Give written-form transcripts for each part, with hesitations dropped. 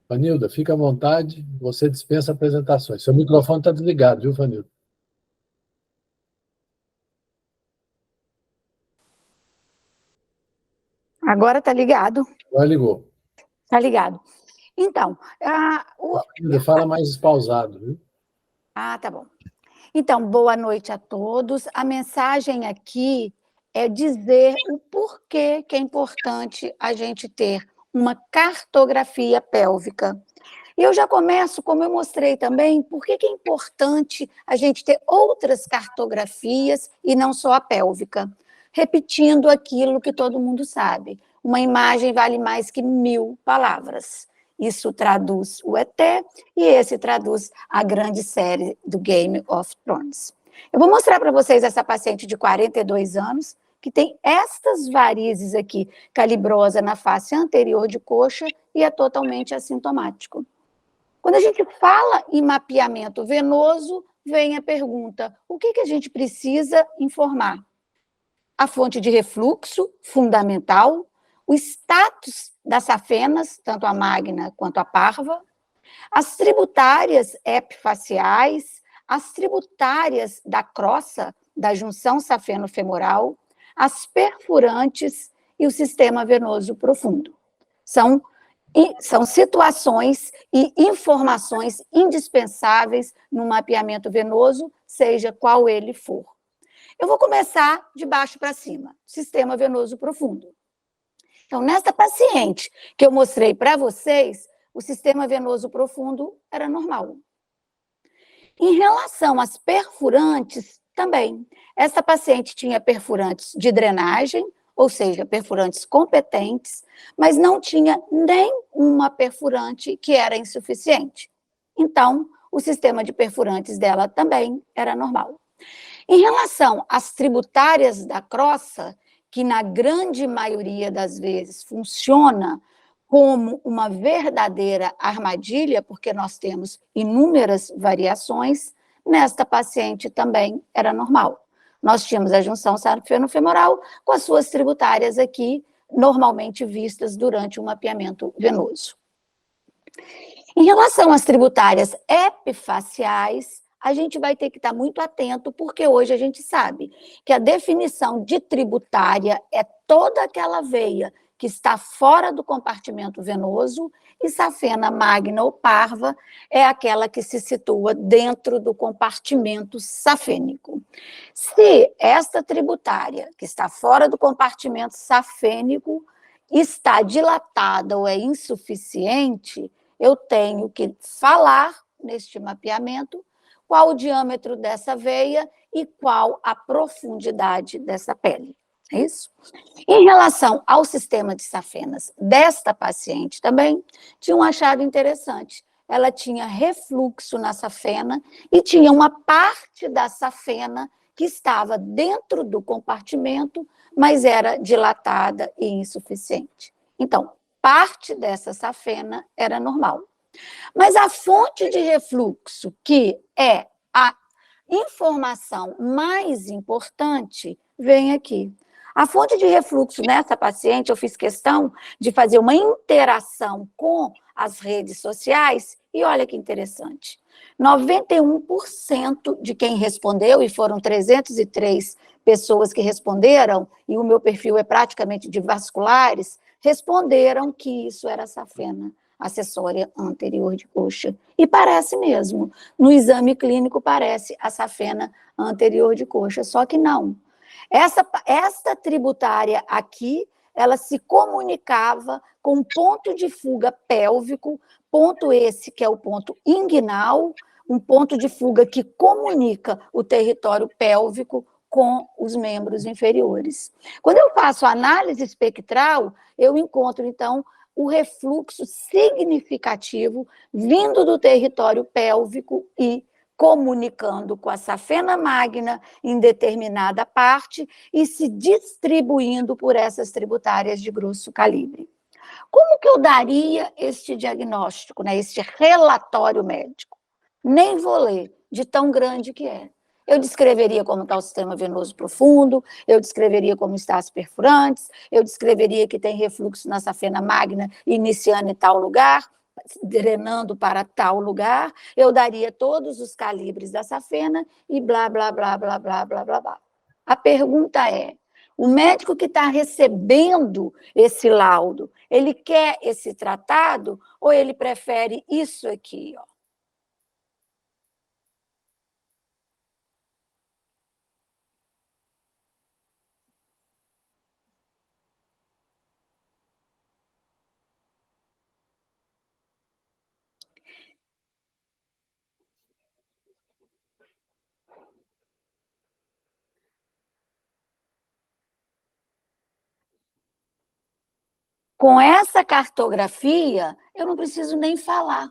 Fanilda, fica à vontade, você dispensa apresentações. Seu microfone está desligado, viu, Fanilda? Agora está ligado. Agora ligou. Está ligado. Então, Fanilda, fala mais pausado, viu? tá bom. Então, boa noite a todos. A mensagem aqui é dizer o porquê que é importante a gente ter uma cartografia pélvica. E eu já começo, como eu mostrei também, por que é importante a gente ter outras cartografias e não só a pélvica. Repetindo aquilo que todo mundo sabe, uma imagem vale mais que 1000 palavras. Isso traduz o ET e esse traduz a grande série do Game of Thrones. Eu vou mostrar para vocês essa paciente de 42 anos, que tem estas varizes aqui, calibrosa na face anterior de coxa e é totalmente assintomático. Quando a gente fala em mapeamento venoso, vem a pergunta, o que a gente precisa informar? A fonte de refluxo, fundamental, o status das safenas, tanto a magna quanto a parva, as tributárias epifaciais, as tributárias da crossa, da junção safeno-femoral, as perfurantes e o sistema venoso profundo. São situações e informações indispensáveis no mapeamento venoso, seja qual ele for. Eu vou começar de baixo para cima, sistema venoso profundo. Então, nesta paciente que eu mostrei para vocês, o sistema venoso profundo era normal. Em relação às perfurantes, também. Essa paciente tinha perfurantes de drenagem, ou seja, perfurantes competentes, mas não tinha nenhuma perfurante que era insuficiente. Então, o sistema de perfurantes dela também era normal. Em relação às tributárias da crossa, que na grande maioria das vezes funciona como uma verdadeira armadilha, porque nós temos inúmeras variações, nesta paciente também era normal. Nós tínhamos a junção safeno-femoral com as suas tributárias aqui, normalmente vistas durante o mapeamento venoso. Em relação às tributárias epifaciais, a gente vai ter que estar muito atento, porque hoje a gente sabe que a definição de tributária é toda aquela veia que está fora do compartimento venoso, e safena magna ou parva é aquela que se situa dentro do compartimento safênico. Se esta tributária, que está fora do compartimento safênico, está dilatada ou é insuficiente, eu tenho que falar neste mapeamento qual o diâmetro dessa veia e qual a profundidade dessa pele. É isso? Em relação ao sistema de safenas desta paciente também, tinha um achado interessante. Ela tinha refluxo na safena e tinha uma parte da safena que estava dentro do compartimento, mas era dilatada e insuficiente. Então, parte dessa safena era normal. Mas a fonte de refluxo, que é a informação mais importante, vem aqui. A fonte de refluxo nessa paciente, eu fiz questão de fazer uma interação com as redes sociais, e olha que interessante. 91% de quem respondeu, e foram 303 pessoas que responderam, e o meu perfil é praticamente de vasculares, responderam que isso era safena acessória anterior de coxa. E parece mesmo. No exame clínico parece a safena anterior de coxa, só que não. Esta tributária aqui, ela se comunicava com um ponto de fuga pélvico, ponto esse que é o ponto inguinal, um ponto de fuga que comunica o território pélvico com os membros inferiores. Quando eu faço análise espectral, eu encontro, então, o refluxo significativo vindo do território pélvico e comunicando com a safena magna em determinada parte e se distribuindo por essas tributárias de grosso calibre. Como que eu daria este diagnóstico, né, este relatório médico? Nem vou ler, de tão grande que é. Eu descreveria como está o sistema venoso profundo, eu descreveria como está as perfurantes, eu descreveria que tem refluxo na safena magna iniciando em tal lugar, drenando para tal lugar, eu daria todos os calibres da safena e blá, blá, blá, blá, blá, blá, blá, blá. A pergunta é, o médico que está recebendo esse laudo, ele quer esse tratado ou ele prefere isso aqui, ó? Com essa cartografia, eu não preciso nem falar.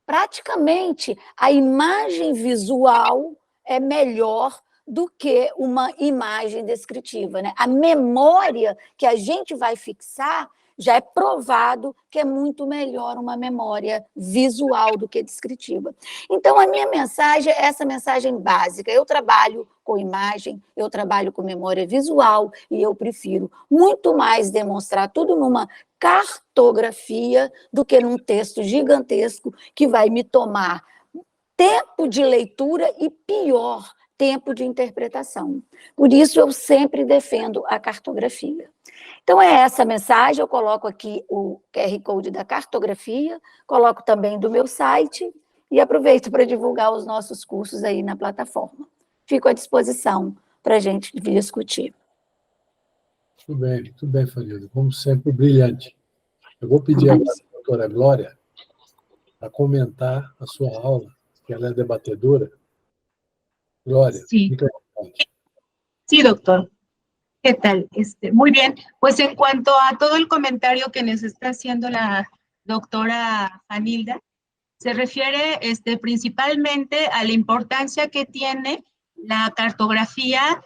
Praticamente, a imagem visual é melhor do que uma imagem descritiva, né? A memória que a gente vai fixar já é provado que é muito melhor uma memória visual do que descritiva. Então, a minha mensagem é essa mensagem básica. Eu trabalho com imagem, eu trabalho com memória visual e eu prefiro muito mais demonstrar tudo numa cartografia do que num texto gigantesco que vai me tomar tempo de leitura e, pior, tempo de interpretação. Por isso, eu sempre defendo a cartografia. Então, é essa mensagem, eu coloco aqui o QR Code da cartografia, coloco também do meu site e aproveito para divulgar os nossos cursos aí na plataforma. Fico à disposição para a gente discutir. Muito bem, Fanilda. Como sempre, brilhante. Eu vou pedir agora à doutora Glória para comentar a sua aula, que ela é debatedora. Glória, Sí, sí, doctor. ¿Qué tal? Muy bien. Pues en cuanto a todo el comentario que nos está haciendo la doctora Fanilda, se refiere principalmente a la importancia que tiene la cartografía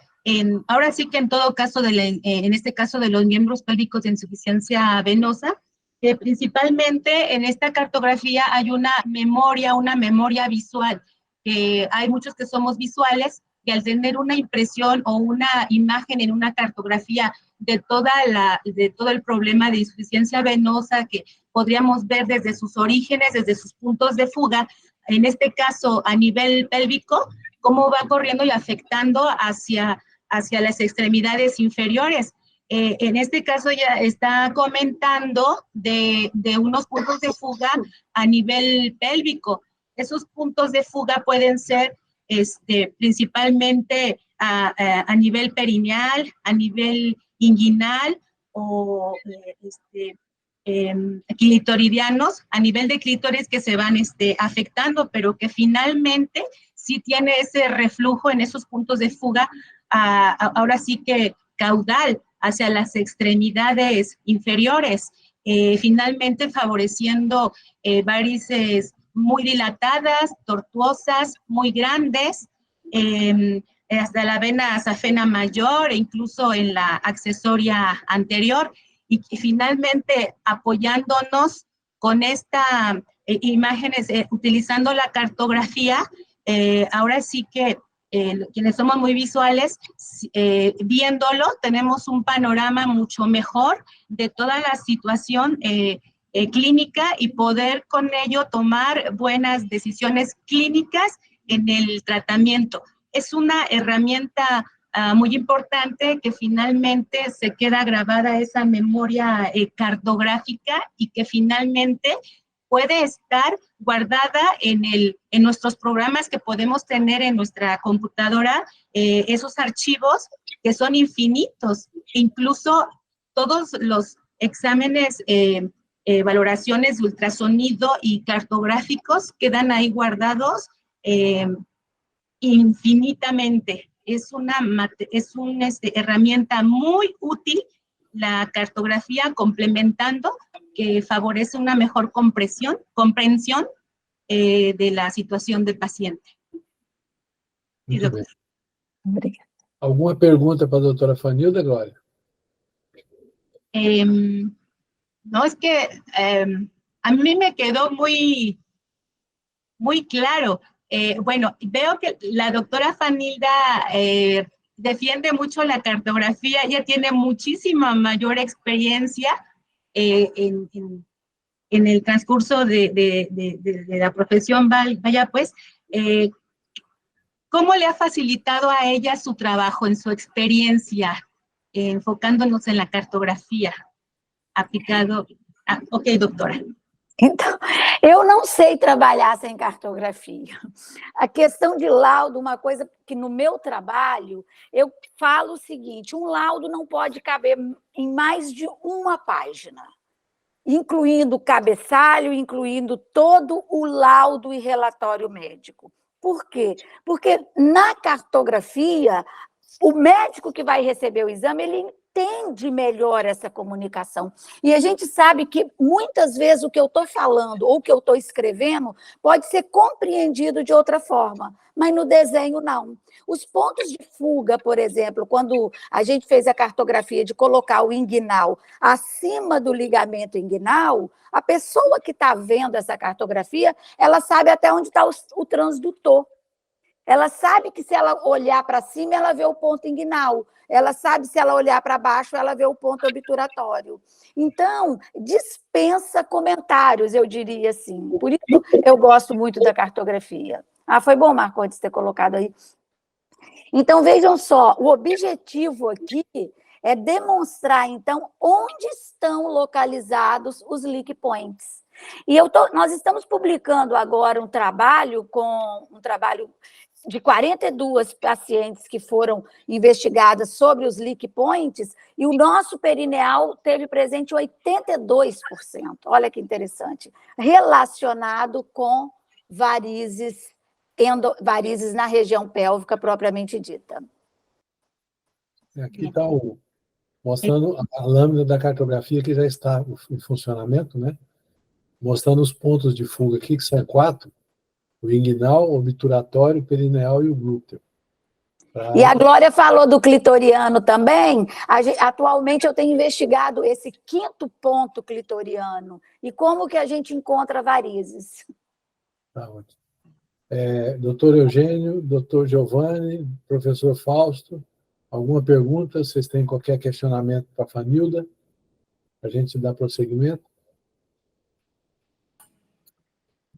ahora sí que en todo caso, en este caso de los miembros pélvicos de insuficiencia venosa, que principalmente en esta cartografía hay una memoria visual, que hay muchos que somos visuales, y al tener una impresión o una imagen en una cartografía de todo el problema de insuficiencia venosa que podríamos ver desde sus orígenes, desde sus puntos de fuga, en este caso a nivel pélvico, cómo va corriendo y afectando hacia las extremidades inferiores. En este caso ya está comentando de unos puntos de fuga a nivel pélvico. Esos puntos de fuga pueden ser principalmente a nivel perineal, a nivel inguinal o clitoridianos, a nivel de clítoris que se van afectando, pero que finalmente sí tiene ese reflujo en esos puntos de fuga, ahora sí que caudal hacia las extremidades inferiores, finalmente favoreciendo varices muy dilatadas, tortuosas, muy grandes, hasta la vena safena mayor e incluso en la accesoria anterior, y finalmente apoyándonos con esta imágenes, utilizando la cartografía, ahora sí que quienes somos muy visuales, viéndolo, tenemos un panorama mucho mejor de toda la situación clínica y poder con ello tomar buenas decisiones clínicas en el tratamiento. Es una herramienta muy importante que finalmente se queda grabada esa memoria cartográfica y que finalmente puede estar guardada en nuestros programas que podemos tener en nuestra computadora, esos archivos que son infinitos, incluso todos los exámenes, valoraciones de ultrasonido y cartográficos quedan ahí guardados infinitamente. Es una herramienta muy útil, la cartografía, complementando, que favorece una mejor comprensión de la situación del paciente. Muito bem. Obrigada. Alguma pergunta para a doutora Fanilda, Glória? No, es que a mí me quedó muy claro. Bueno, veo que la doctora Fanilda defiende mucho la cartografía, ella tiene muchísima mayor experiencia en en el transcurso de la profesión, vaya pues, ¿cómo le ha facilitado a ella su trabajo, en su experiencia, enfocándonos en la cartografia aplicado? Ok, doutora. Então, eu não sei trabalhar sem cartografia. A questão de laudo, uma coisa que no meu trabalho, eu falo o seguinte, um laudo não pode caber em mais de uma página, incluindo o cabeçalho, incluindo todo o laudo e relatório médico. Por quê? Porque na cartografia, o médico que vai receber o exame, ele entende melhor essa comunicação. E a gente sabe que, muitas vezes, o que eu estou falando ou o que eu estou escrevendo pode ser compreendido de outra forma, mas no desenho, não. Os pontos de fuga, por exemplo, quando a gente fez a cartografia de colocar o inguinal acima do ligamento inguinal, a pessoa que está vendo essa cartografia, ela sabe até onde está o transdutor. Ela sabe que, se ela olhar para cima, ela vê o ponto inguinal. Ela sabe, se ela olhar para baixo, ela vê o ponto obturatório. Então, dispensa comentários, eu diria assim. Por isso, eu gosto muito da cartografia. Foi bom, Marcondes, ter colocado aí. Então, vejam só, o objetivo aqui é demonstrar, então, onde estão localizados os leak points. E nós estamos publicando agora um trabalho de 42 pacientes que foram investigadas sobre os leak points, e o nosso perineal teve presente 82%. Olha que interessante. Relacionado com varizes na região pélvica propriamente dita. Aqui está mostrando a lâmina da cartografia que já está em funcionamento, né? Mostrando os pontos de fuga aqui, que são 4. O inguinal, o obturatório, o perineal e o glúteo. E a Glória falou do clitoriano também. Atualmente eu tenho investigado esse 5º ponto clitoriano. E como que a gente encontra varizes? Tá ótimo. Doutor Eugênio, doutor Giovanni, professor Fausto, alguma pergunta? Vocês têm qualquer questionamento para a Fanilda? A gente dá prosseguimento?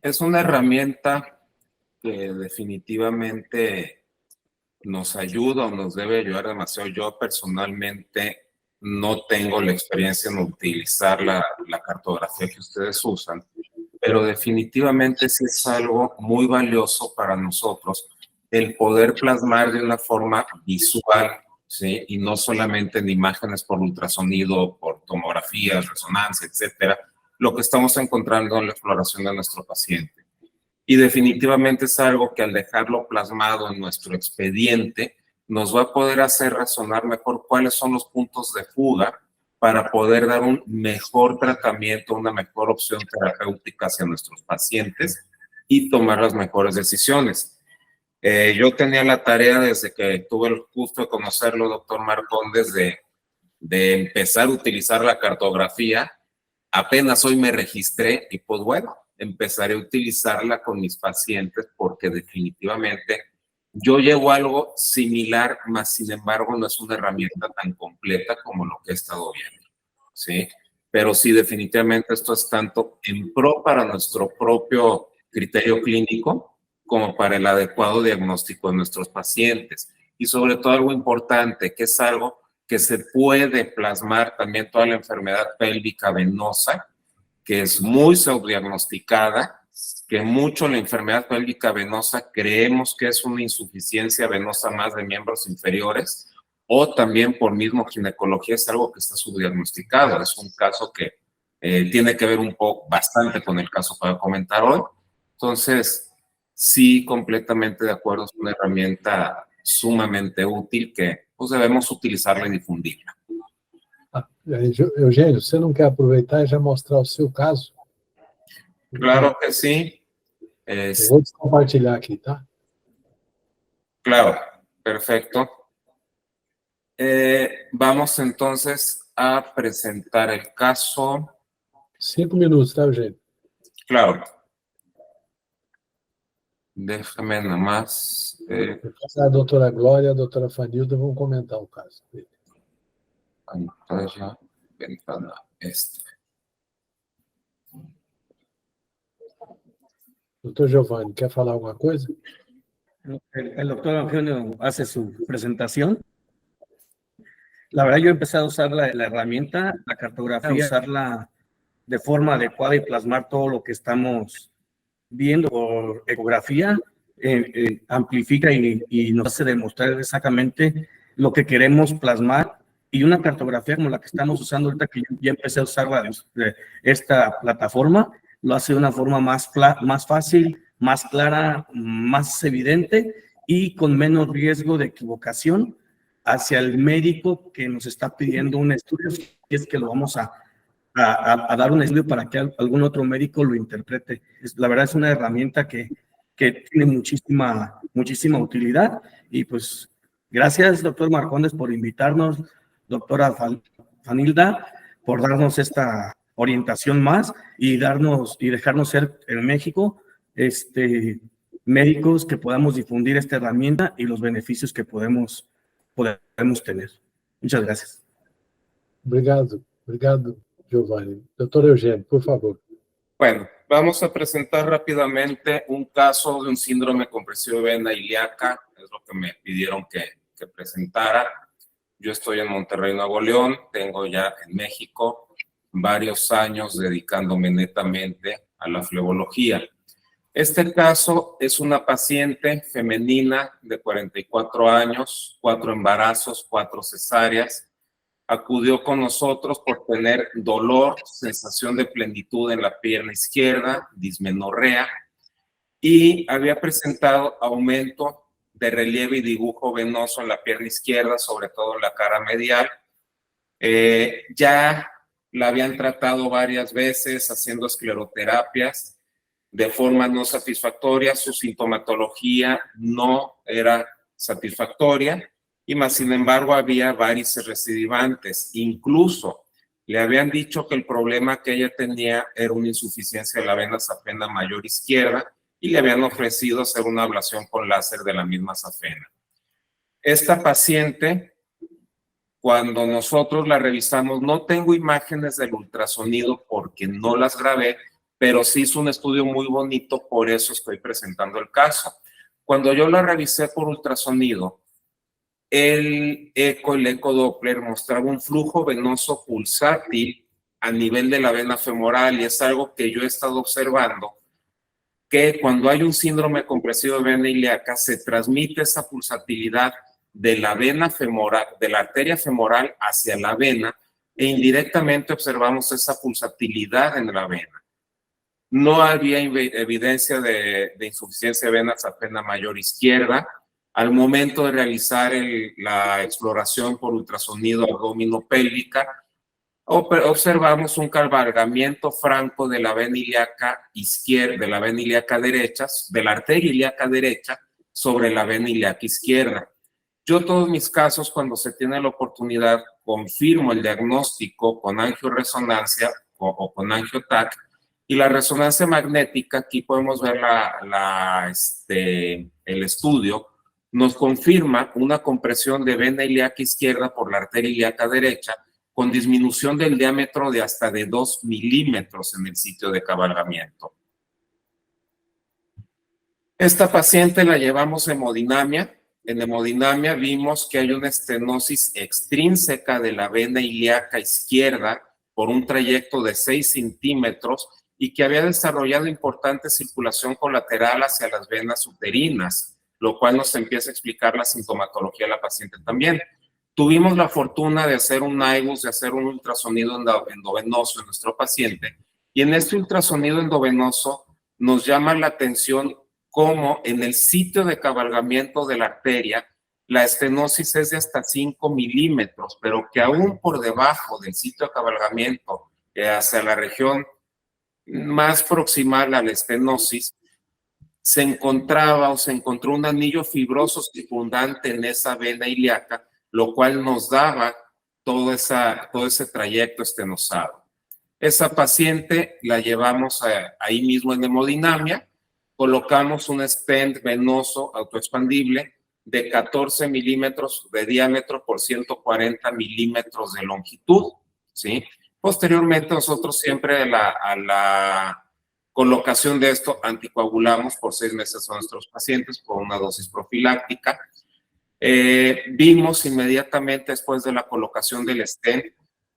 Es una herramienta que definitivamente nos ayuda o nos debe ayudar demasiado. Yo personalmente no tengo la experiencia en utilizar la cartografía que ustedes usan, pero definitivamente sí es algo muy valioso para nosotros el poder plasmar de una forma visual, ¿sí? Y no solamente en imágenes por ultrasonido, por tomografías, resonancia, etcétera, lo que estamos encontrando en la exploración de nuestro paciente. Y definitivamente es algo que, al dejarlo plasmado en nuestro expediente, nos va a poder hacer razonar mejor cuáles son los puntos de fuga para poder dar un mejor tratamiento, una mejor opción terapéutica hacia nuestros pacientes y tomar las mejores decisiones. Yo tenía la tarea, desde que tuve el gusto de conocerlo, doctor Marcondes, de empezar a utilizar la cartografía. Apenas hoy me registré y, pues bueno, empezaré a utilizarla con mis pacientes, porque definitivamente yo llevo algo similar, más sin embargo no es una herramienta tan completa como lo que he estado viendo, ¿sí? Pero sí, definitivamente esto es tanto en pro para nuestro propio criterio clínico como para el adecuado diagnóstico de nuestros pacientes. Y sobre todo algo importante, que es algo que se puede plasmar también toda la enfermedad pélvica venosa, que es muy subdiagnosticada, que mucho la enfermedad pélvica venosa creemos que es una insuficiencia venosa más de miembros inferiores, o también por mismo ginecología es algo que está subdiagnosticado. Es un caso que tiene que ver bastante con el caso para comentar hoy. Entonces, sí, completamente de acuerdo, es una herramienta sumamente útil que pues debemos utilizarla y difundirla. Eugênio, você não quer aproveitar e já mostrar o seu caso? Claro que sí. Eu vou compartilhar aqui, tá? Claro, perfecto. Vamos entonces a presentar el caso. 5 minutos, tá, Eugênio? Claro. Déjame nada más. A doutora Glória e a doutora Fanilda vão comentar o caso. Pantalla, ventana, Doutor Giovanni, quer falar alguma coisa? El doctor Eugenio hace su presentación. La verdad, yo empecé a usar la herramienta, la cartografía, usarla de forma adecuada y plasmar todo lo que estamos viendo por ecografía, amplifica y nos hace demostrar exactamente lo que queremos plasmar. Y una cartografía como la que estamos usando ahorita, que yo ya empecé a usar esta plataforma, lo hace de una forma más fácil, más clara, más evidente y con menos riesgo de equivocación hacia el médico que nos está pidiendo un estudio, si es que lo vamos a dar un estudio para que algún otro médico lo interprete. La verdad es una herramienta que tiene muchísima utilidad y pues gracias, doctor Marcondes, por invitarnos, doctora Fanilda, por darnos esta orientación más y dejarnos ser en México médicos que podamos difundir esta herramienta y los beneficios que podemos tener. Muchas gracias. Obrigado, Giovanni. Doutor Eugênio, por favor. Bueno, vamos a presentar rápidamente un caso de un síndrome compresivo de vena ilíaca, es lo que me pidieron que presentara. Yo estoy en Monterrey, Nuevo León, tengo ya en México varios años dedicándome netamente a la flebología. Este caso es una paciente femenina de 44 años, 4 embarazos, 4 cesáreas. Acudió con nosotros por tener dolor, sensación de plenitud en la pierna izquierda, dismenorrea, y había presentado aumento de relieve y dibujo venoso en la pierna izquierda, sobre todo en la cara medial. Ya la habían tratado varias veces haciendo escleroterapias de forma no satisfactoria, su sintomatología no era satisfactoria, y más sin embargo había varices recidivantes. Incluso le habían dicho que el problema que ella tenía era una insuficiencia de la vena safena mayor izquierda y le habían ofrecido hacer una ablación con láser de la misma safena. Esta paciente, cuando nosotros la revisamos, no tengo imágenes del ultrasonido porque no las grabé, pero sí hizo un estudio muy bonito, por eso estoy presentando el caso. Cuando yo la revisé por ultrasonido, el ecodoppler mostraba un flujo venoso pulsátil a nivel de la vena femoral, y es algo que yo he estado observando, que cuando hay un síndrome compresivo de vena ilíaca se transmite esa pulsatilidad de la vena femoral, de la arteria femoral hacia la vena, e indirectamente observamos esa pulsatilidad en la vena. No había evidencia de insuficiencia de vena safena mayor izquierda. Al momento de realizar la exploración por ultrasonido abdominopélvica, observamos un cabalgamiento franco de la vena ilíaca izquierda, de la vena ilíaca derecha, de la arteria ilíaca derecha sobre la vena ilíaca izquierda. Yo todos mis casos, cuando se tiene la oportunidad, confirmo el diagnóstico con angioresonancia o con angiotac, y la resonancia magnética, aquí podemos ver el estudio, nos confirma una compresión de vena ilíaca izquierda por la arteria ilíaca derecha, con disminución del diámetro de hasta de 2 milímetros en el sitio de cabalgamiento. Esta paciente la llevamos a hemodinamia. En hemodinamia vimos que hay una estenosis extrínseca de la vena ilíaca izquierda por un trayecto de 6 centímetros y que había desarrollado importante circulación colateral hacia las venas uterinas, lo cual nos empieza a explicar la sintomatología de la paciente también. Tuvimos la fortuna de hacer un IBUS, de hacer un ultrasonido endovenoso en nuestro paciente, y en este ultrasonido endovenoso nos llama la atención cómo en el sitio de cabalgamiento de la arteria la estenosis es de hasta 5 milímetros, pero que aún por debajo del sitio de cabalgamiento, hacia la región más proximal a la estenosis, se encontró un anillo fibroso circundante en esa vena ilíaca, lo cual nos daba todo ese trayecto estenosado. Esa paciente la llevamos ahí mismo en hemodinamia, colocamos un stent venoso autoexpandible de 14 milímetros de diámetro por 140 milímetros de longitud, ¿sí? Posteriormente nosotros siempre Colocación de esto, anticoagulamos por 6 meses a nuestros pacientes por una dosis profiláctica. Vimos inmediatamente después de la colocación del stent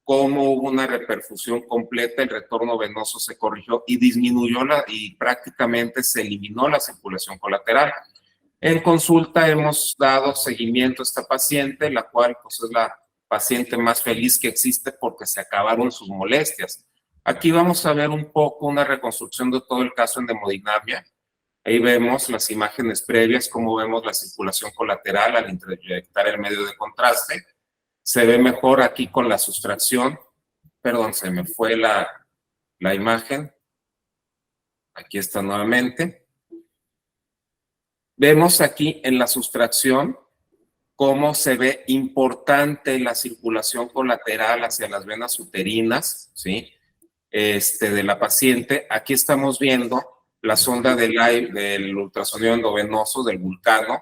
cómo hubo una reperfusión completa, el retorno venoso se corrigió y disminuyó y prácticamente se eliminó la circulación colateral. En consulta hemos dado seguimiento a esta paciente, la cual pues, es la paciente más feliz que existe porque se acabaron sus molestias. Aquí vamos a ver un poco una reconstrucción de todo el caso en hemodinamia. Ahí vemos las imágenes previas, cómo vemos la circulación colateral al inyectar el medio de contraste. Se ve mejor aquí con la sustracción. Perdón, se me fue la imagen. Aquí está nuevamente. Vemos aquí en la sustracción cómo se ve importante la circulación colateral hacia las venas uterinas, ¿sí? De la paciente. Aquí estamos viendo la sonda del ultrasonido endovenoso del Vulcano,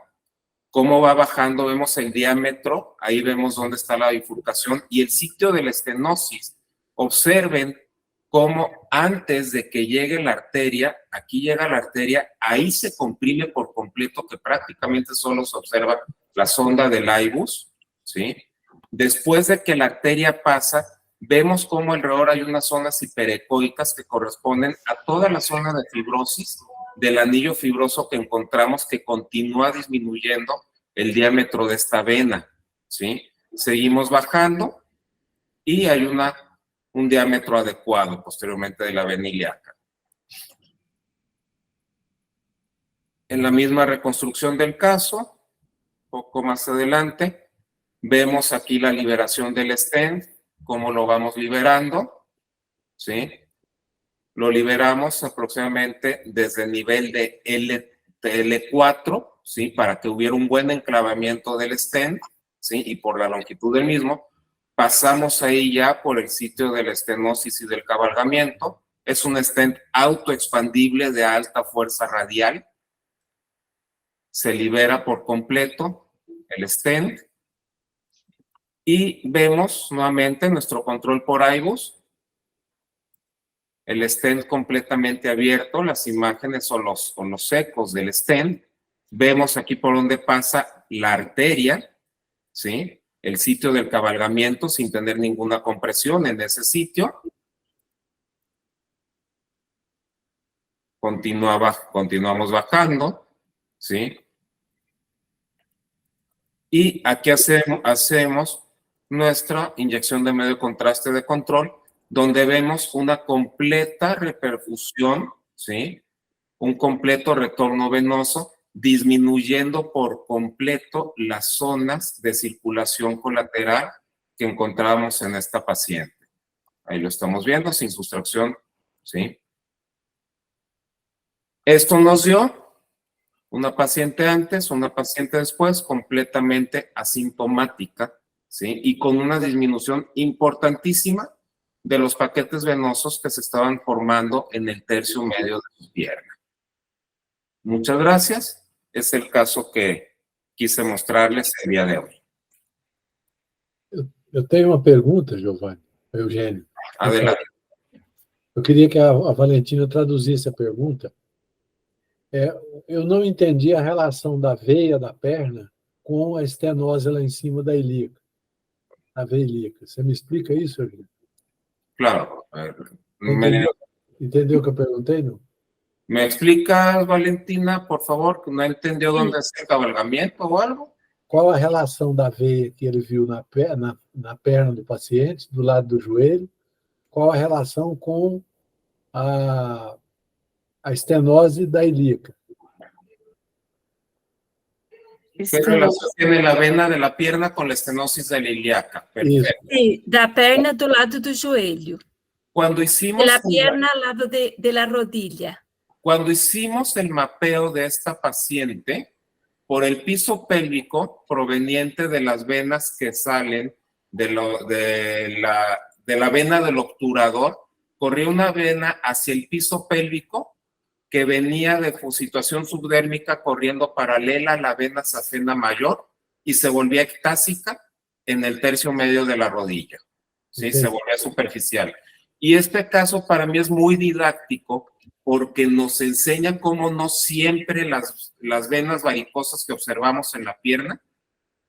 cómo va bajando, vemos el diámetro, ahí vemos dónde está la bifurcación y el sitio de la estenosis. Observen cómo antes de que llegue la arteria, aquí llega la arteria, ahí se comprime por completo, que prácticamente solo se observa la sonda del IBUS, ¿sí? Después de que la arteria pasa, vemos cómo alrededor hay unas zonas hiperecoicas que corresponden a toda la zona de fibrosis del anillo fibroso que encontramos que continúa disminuyendo el diámetro de esta vena, ¿sí? Seguimos bajando y hay un diámetro adecuado posteriormente de la vena ilíaca. En la misma reconstrucción del caso, poco más adelante, vemos aquí la liberación del stent, cómo lo vamos liberando, ¿sí? Lo liberamos aproximadamente desde el nivel de L4, ¿sí? Para que hubiera un buen enclavamiento del stent, ¿sí? Y por la longitud del mismo, pasamos ahí ya por el sitio de la estenosis y del cabalgamiento. Es un stent autoexpandible de alta fuerza radial. Se libera por completo el stent. Y vemos nuevamente nuestro control por IBUS. El stent completamente abierto, las imágenes son los ecos del stent. Vemos aquí por donde pasa la arteria, ¿sí? El sitio del cabalgamiento sin tener ninguna compresión en ese sitio. Continuamos bajando, ¿sí? Y aquí hacemos nuestra inyección de medio de contraste de control, donde vemos una completa reperfusión, ¿sí? Un completo retorno venoso, disminuyendo por completo las zonas de circulación colateral que encontramos en esta paciente. Ahí lo estamos viendo, sin sustracción, ¿sí? Esto nos dio una paciente antes, una paciente después, completamente asintomática, ¿sí? Y con una disminución importantísima de los paquetes venosos que se estaban formando en el tercio medio de su pierna. Muchas gracias. Es el caso que quise mostrarles el día de hoy. Eu tenho uma pergunta, Giovanni, Eugênio. Adelante. Eu queria que a Valentina traduzisse a pergunta. Eu não entendi a relação da veia da perna com a estenose lá em cima da ilíaca, a veia ilíaca. Você me explica isso, Eugênio? Claro. Entendeu o que eu perguntei, não? ¿Me explica, Valentina, por favor, que no entendió dónde es el cabalgamiento o algo? Qual a relação da veia que ele viu na perna do paciente, do lado do joelho? Qual a relação com a estenose da ilíaca? ¿Qué relación tiene la vena de la pierna con la estenosis de la ilíaca? Perfecto. Sim, da perna do lado do joelho. Cuando hicimos, De la pierna al lado de la rodilla. Cuando hicimos el mapeo de esta paciente, por el piso pélvico proveniente de las venas que salen de la vena del obturador, corría una vena hacia el piso pélvico que venía de situación subdérmica corriendo paralela a la vena safena mayor y se volvía ectásica en el tercio medio de la rodilla. ¿Sí? Se volvía superficial. Y este caso para mí es muy didáctico porque nos enseña cómo no siempre las venas varicosas que observamos en la pierna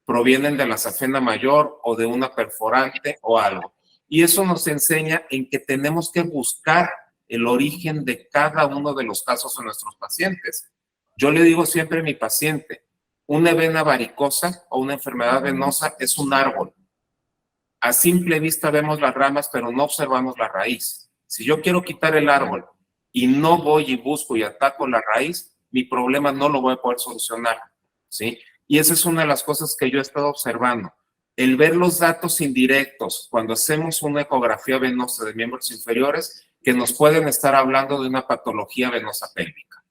provienen de la safena mayor o de una perforante o algo. Y eso nos enseña en que tenemos que buscar el origen de cada uno de los casos en nuestros pacientes. Yo le digo siempre a mi paciente, una vena varicosa o una enfermedad venosa es un árbol. A simple vista vemos las ramas, pero no observamos la raíz. Si yo quiero quitar el árbol y no voy y busco y ataco la raíz, mi problema no lo voy a poder solucionar, ¿sí? Y esa es una de las cosas que yo he estado observando. El ver los datos indirectos cuando hacemos una ecografía venosa de miembros inferiores que nos pueden estar hablando de una patología venosa pélvica.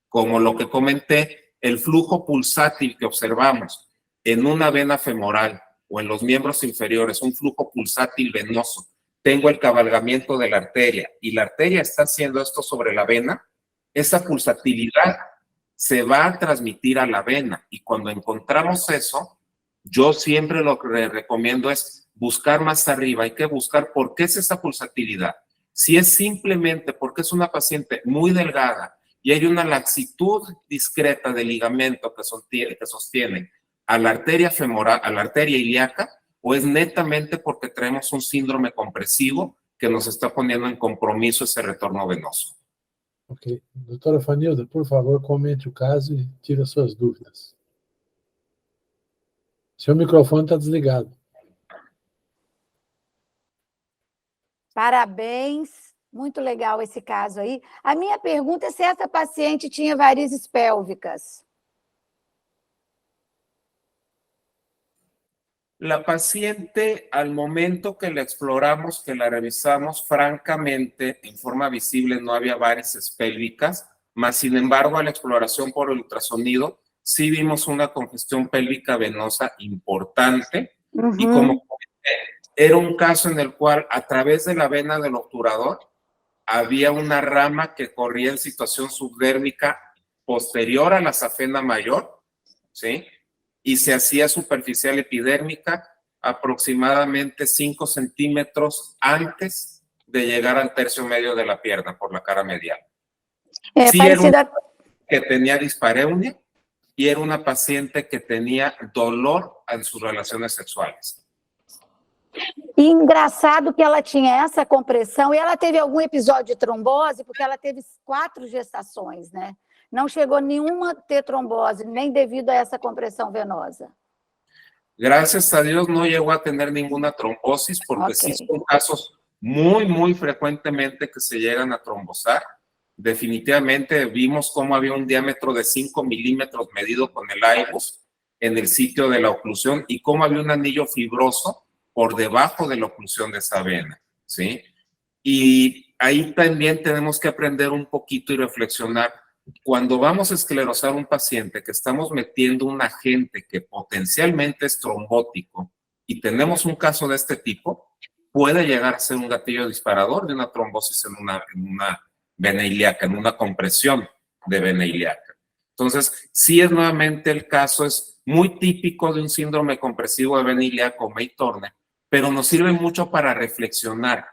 Como lo que comenté, el flujo pulsátil que observamos en una vena femoral o en los miembros inferiores, un flujo pulsátil venoso, tengo el cabalgamiento de la arteria y la arteria está haciendo esto sobre la vena, esa pulsatilidad se va a transmitir a la vena y cuando encontramos eso, yo siempre lo que recomiendo es buscar más arriba, hay que buscar por qué es esa pulsatilidad. Si es simplemente porque es una paciente muy delgada y hay una laxitud discreta del ligamento que sostiene a la arteria femoral, a la arteria ilíaca, o es netamente porque traemos un síndrome compresivo que nos está poniendo en compromiso ese retorno venoso. Ok. Doutora Fanilda, por favor, comente o caso e tire as suas dúvidas. Seu microfone está desligado. Parabéns, muito legal esse caso aí. A minha pergunta é se essa paciente tinha varizes pélvicas. La paciente, al momento que la exploramos, que la revisamos, francamente, en forma visible no había varices pélvicas, mas sin embargo, a la exploración por el ultrasonido, sí vimos una congestión pélvica venosa importante. Y como comenté, era un caso en el cual a través de la vena del obturador había una rama que corría en situación subdérmica posterior a la safena mayor, ¿sí? Y se hacía superficial epidérmica aproximadamente 5 centímetros antes de llegar al tercio medio de la pierna por la cara medial. Sí, era una que tenía dispareunia y era una paciente que tenía dolor en sus relaciones sexuales. E engraçado que ela tinha essa compressão e ela teve algum episódio de trombose, porque ela teve 4 gestações, né? Não chegou nenhuma a ter trombose, nem devido a essa compressão venosa. Gracias a Dios no llegó a tener ninguna trombosis, porque sí son casos muy frecuentemente que se llegan a trombosar. Definitivamente vimos cómo había un diámetro de 5 milímetros medido con el IBUS en el sitio de la oclusión y cómo había un anillo fibroso por debajo de la oclusión de esa vena, ¿sí? Y ahí también tenemos que aprender un poquito y reflexionar. Cuando vamos a esclerosar un paciente que estamos metiendo un agente que potencialmente es trombótico y tenemos un caso de este tipo, puede llegar a ser un gatillo disparador de una trombosis en una vena ilíaca, en una compresión de vena ilíaca. Entonces, sí es nuevamente el caso, es muy típico de un síndrome compresivo de vena ilíaca o May-Turner, pero nos sirve mucho para reflexionar,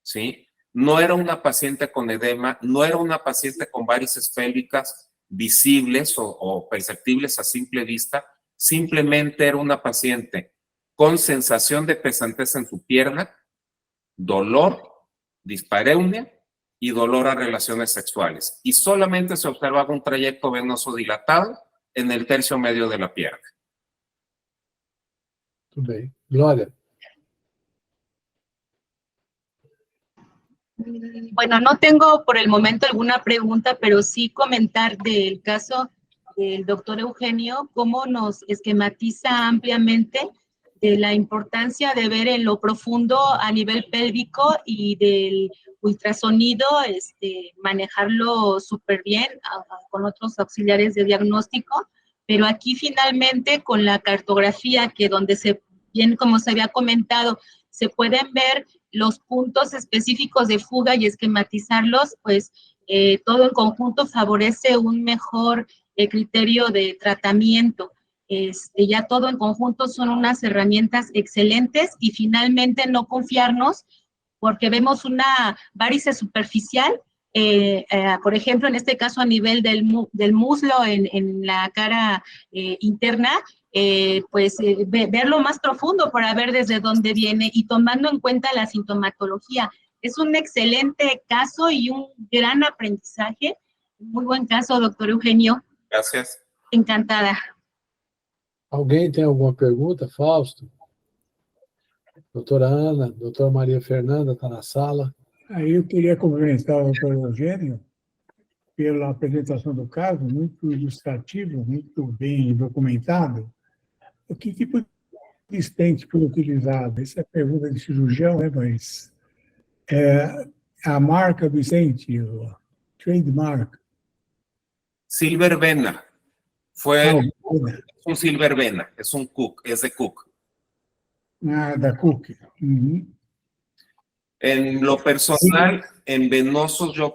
¿sí? No era una paciente con edema, no era una paciente con varices pélvicas visibles o perceptibles a simple vista, simplemente era una paciente con sensación de pesantez en su pierna, dolor, dispareunia y dolor a relaciones sexuales. Y solamente se observaba un trayecto venoso dilatado en el tercio medio de la pierna. Muito bem. Glória. Bueno, no tengo por el momento alguna pregunta, pero sí comentar del caso del doctor Eugenio, cómo nos esquematiza ampliamente de la importancia de ver en lo profundo a nivel pélvico y del ultrasonido, manejarlo súper bien con otros auxiliares de diagnóstico, pero aquí finalmente con la cartografía que donde bien como se había comentado, se pueden ver los puntos específicos de fuga y esquematizarlos, pues todo en conjunto favorece un mejor criterio de tratamiento. Ya todo en conjunto son unas herramientas excelentes y finalmente no confiarnos porque vemos una varice superficial, por ejemplo, en este caso a nivel del muslo, en la cara interna, verlo más profundo para ver desde dónde viene y tomando en cuenta la sintomatología. Es un excelente caso y un gran aprendizaje. Muy buen caso, doctor Eugenio. Gracias. Encantada. Alguém tem alguma pergunta, Fausto? Doutora Ana, doutora Maria Fernanda está na sala. Aí eu queria cumprimentar o doutor Eugênio pela apresentação do caso, muito ilustrativo, muito bem documentado. O que tipo de stent foi utilizado? Essa é a pergunta de cirurgião, né? Mas a marca do stent, o trademark. Silver Vena. Fue Vena. un Silver Vena, es un Cook, es de Cook. Da Cook. Uhum. En lo personal, en venosos yo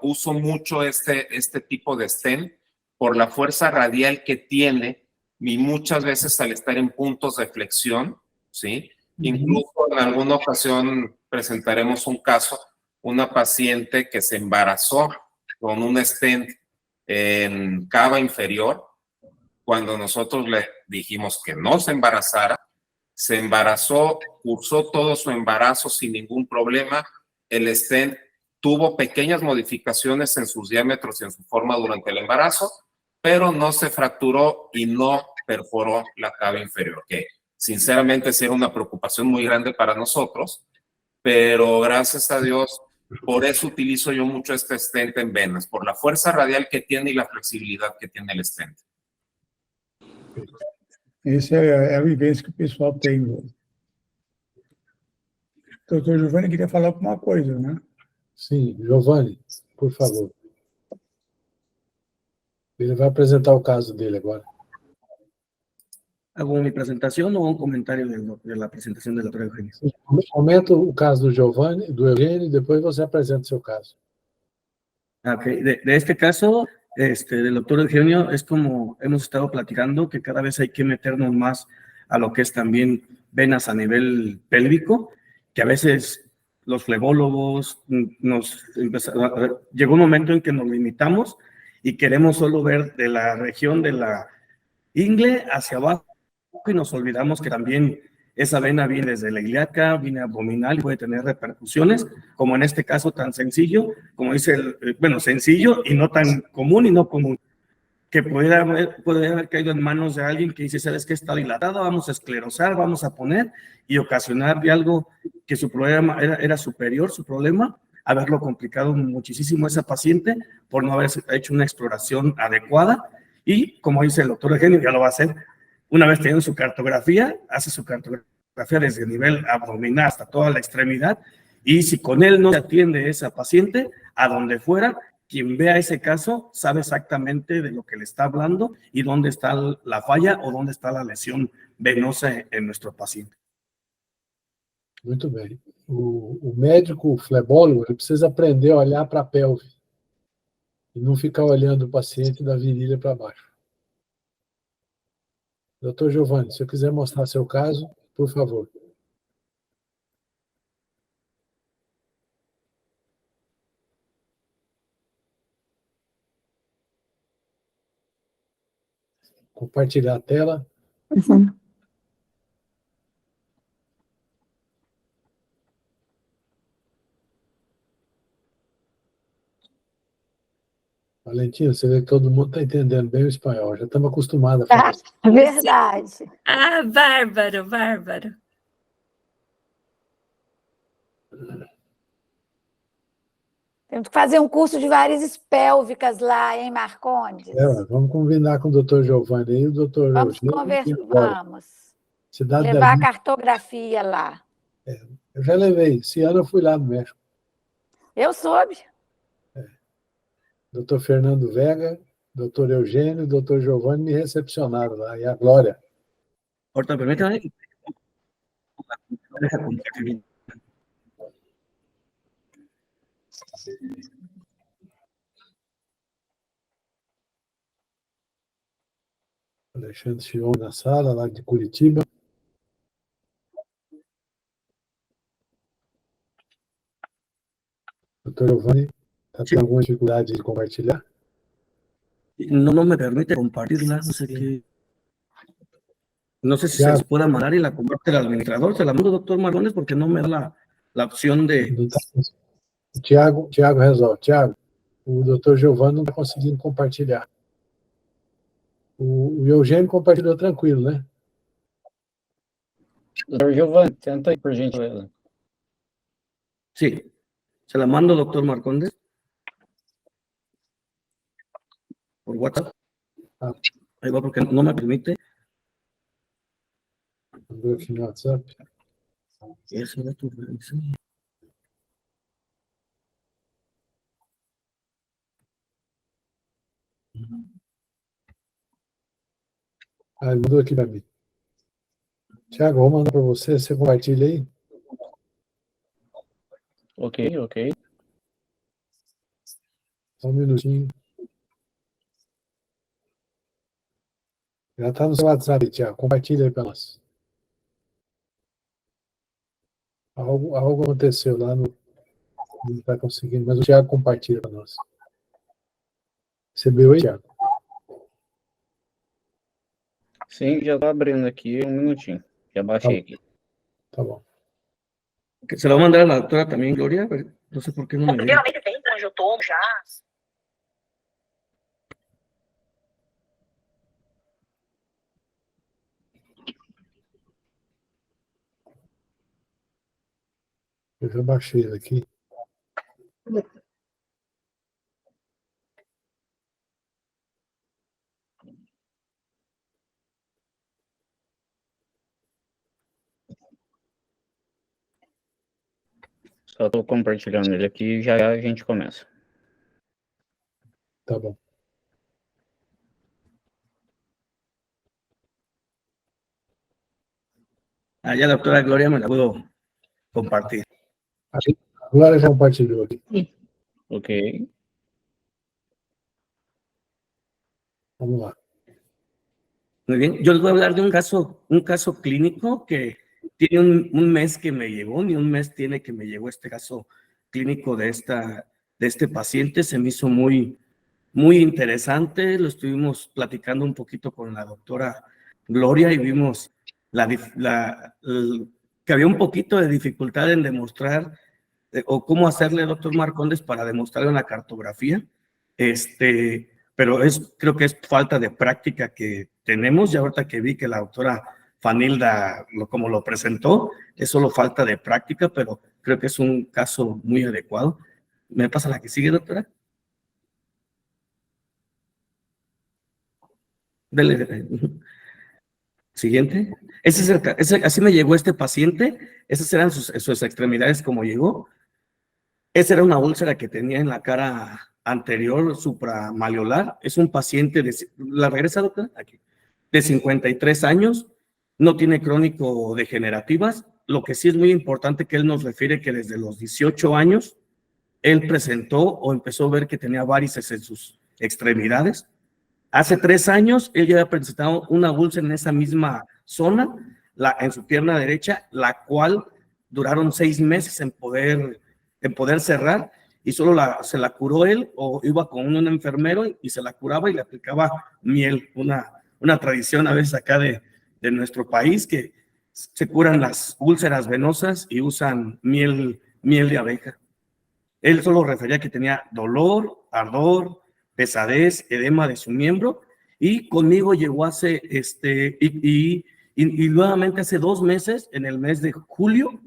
uso mucho este tipo de stent por la fuerza radial que tiene y muchas veces al estar en puntos de flexión, ¿sí? Incluso en alguna ocasión presentaremos un caso, una paciente que se embarazó con un stent en cava inferior, cuando nosotros le dijimos que no se embarazara, se embarazó, cursó todo su embarazo sin ningún problema. El stent tuvo pequeñas modificaciones en sus diámetros y en su forma durante el embarazo, pero no se fracturó y no perforó la cava inferior, que sinceramente sí era una preocupación muy grande para nosotros, pero gracias a Dios, por eso utilizo yo mucho este stent en venas, por la fuerza radial que tiene y la flexibilidad que tiene el stent. Essa é a vivência que o pessoal tem. O doutor Giovanni queria falar alguma coisa, né? Sim, Giovanni, por favor. Ele vai apresentar o caso dele agora. ¿Hago mi presentación o un comentario de la presentación del doctor Eugenio? Comenta o caso do Giovanni, do Eugênio, e depois você apresenta o seu caso. Okay. De este caso, del doctor Eugenio, es como hemos estado platicando, que cada vez hay que meternos más a lo que es también venas a nivel pélvico, que a veces los flebólogos llegó un momento en que nos limitamos y queremos solo ver de la región de la ingle hacia abajo y nos olvidamos que también esa vena viene desde la ilíaca, viene abdominal y puede tener repercusiones, como en este caso tan sencillo, como dice, sencillo y no tan común y no común, que puede haber caído en manos de alguien que dice, ¿sabes qué? Está dilatada, vamos a esclerosar, vamos a poner y ocasionar de algo que su problema era superior, su problema, haberlo complicado muchísimo a esa paciente por no haber hecho una exploración adecuada y, como dice el doctor Eugenio, ya lo va a hacer. Una vez teniendo su cartografía, hace su cartografía desde el nivel abdominal hasta toda la extremidad, y si con él no se atiende esa paciente, a donde fuera, quien vea ese caso sabe exactamente de lo que le está hablando y dónde está la falla o dónde está la lesión venosa en nuestro paciente. Muito bem. O médico, o flebólogo, ele precisa aprender a olhar para a pelve e não ficar olhando o paciente da virilha para baixo. Doutor Giovanni, se eu quiser mostrar seu caso, por favor. Compartilhar a tela. Uhum. Valentina, você vê que todo mundo está entendendo bem o espanhol. Já estamos acostumados a falar. Verdade. Ah, bárbaro, bárbaro. Temos que fazer um curso de varizes pélvicas lá, hein, Marcondes? Vamos combinar com o doutor Giovanni e o doutor Vamos Eugênio. conversar, vamos. Cidade Levar a da cartografia lá. Eu já levei. Esse ano eu fui lá no México. Eu soube. Doutor Fernando Vega, doutor Eugênio, doutor Giovanni me recepcionaram lá. E a Glória. Ahorita, permítame. Alexandre Chion na sala, lá de Curitiba. Doutor Giovanni Está tendo alguma dificuldade de compartilhar? No me permite compartirla, no sé qué. No sé si Ya. se les pueda mandar y la comparte el administrador. Se la mando, doctor Marcones, porque no me da la opción de... Não tá. O Tiago resolve. Tiago, o doutor Giovanni não está conseguindo compartilhar. O Eugênio compartilhou tranquilo, né? Doutor Giovanni, tenta aí, por gentileza. Sí, se la mando, doctor Marcondes. Por WhatsApp. Ah. Ahí va, porque no me permite. Mandou aqui no WhatsApp. Eso era tu revisión. Ah, ele mandou aqui para mim. Tiago, vou mandar para você. Você compartilha aí? Ok. Só um minutinho. Já está no seu WhatsApp, Tiago. Compartilha aí para nós. Algo aconteceu lá no. Não está conseguindo, mas o Tiago compartilha para nós. Recebeu aí, Tiago? Sim, já está abrindo aqui, um minutinho. Já baixei aqui. Tá bom. Que se lo va a mandar a la doctora también, Gloria. Pero no sé por qué no me llega. Geralmente tem onde eu tomo já. Eu já baixei ele aqui. Só estou compartilhando ele aqui e já a gente começa. Tá bom. Ah, ya la doctora Gloria me la puedo compartir. Agora já compartilhou aqui. Ok. Vamos lá. Muy bien, yo les voy a hablar de un caso clínico que tiene un mes que me llegó, ni un mes tiene que me llegó este caso clínico de este paciente. Se me hizo muy interesante. Lo estuvimos platicando un poquito con la doctora Gloria y vimos que había un poquito de dificultad en demostrar o cómo hacerle, doctor Marcondes, para demostrarle una cartografía. Pero creo que es falta de práctica que tenemos. Ya ahorita que vi que la doctora Fanilda, como lo presentó, es solo falta de práctica, pero creo que es un caso muy adecuado. ¿Me pasa la que sigue, doctora? Dale. Siguiente. Así me llegó este paciente. Esas eran sus extremidades como llegó. Esa era una úlcera que tenía en la cara anterior supramalleolar. Es un paciente ¿la regresa, doctora? Aquí. De 53 años. No tiene crónico degenerativas. Lo que sí es muy importante que él nos refiere que desde los 18 años él presentó o empezó a ver que tenía varices en sus extremidades. Hace 3 años, él ya había presentado una úlcera en esa misma zona, en su pierna derecha, la cual duraron 6 meses en poder cerrar, y solo se la curó él, o iba con un enfermero y se la curaba y le aplicaba miel, una tradición a veces acá de nuestro país, que se curan las úlceras venosas y usan miel de abeja. Él solo refería que tenía dolor, ardor, pesadez, edema de su miembro, y conmigo llegó y nuevamente hace 2 meses, en el mes de julio,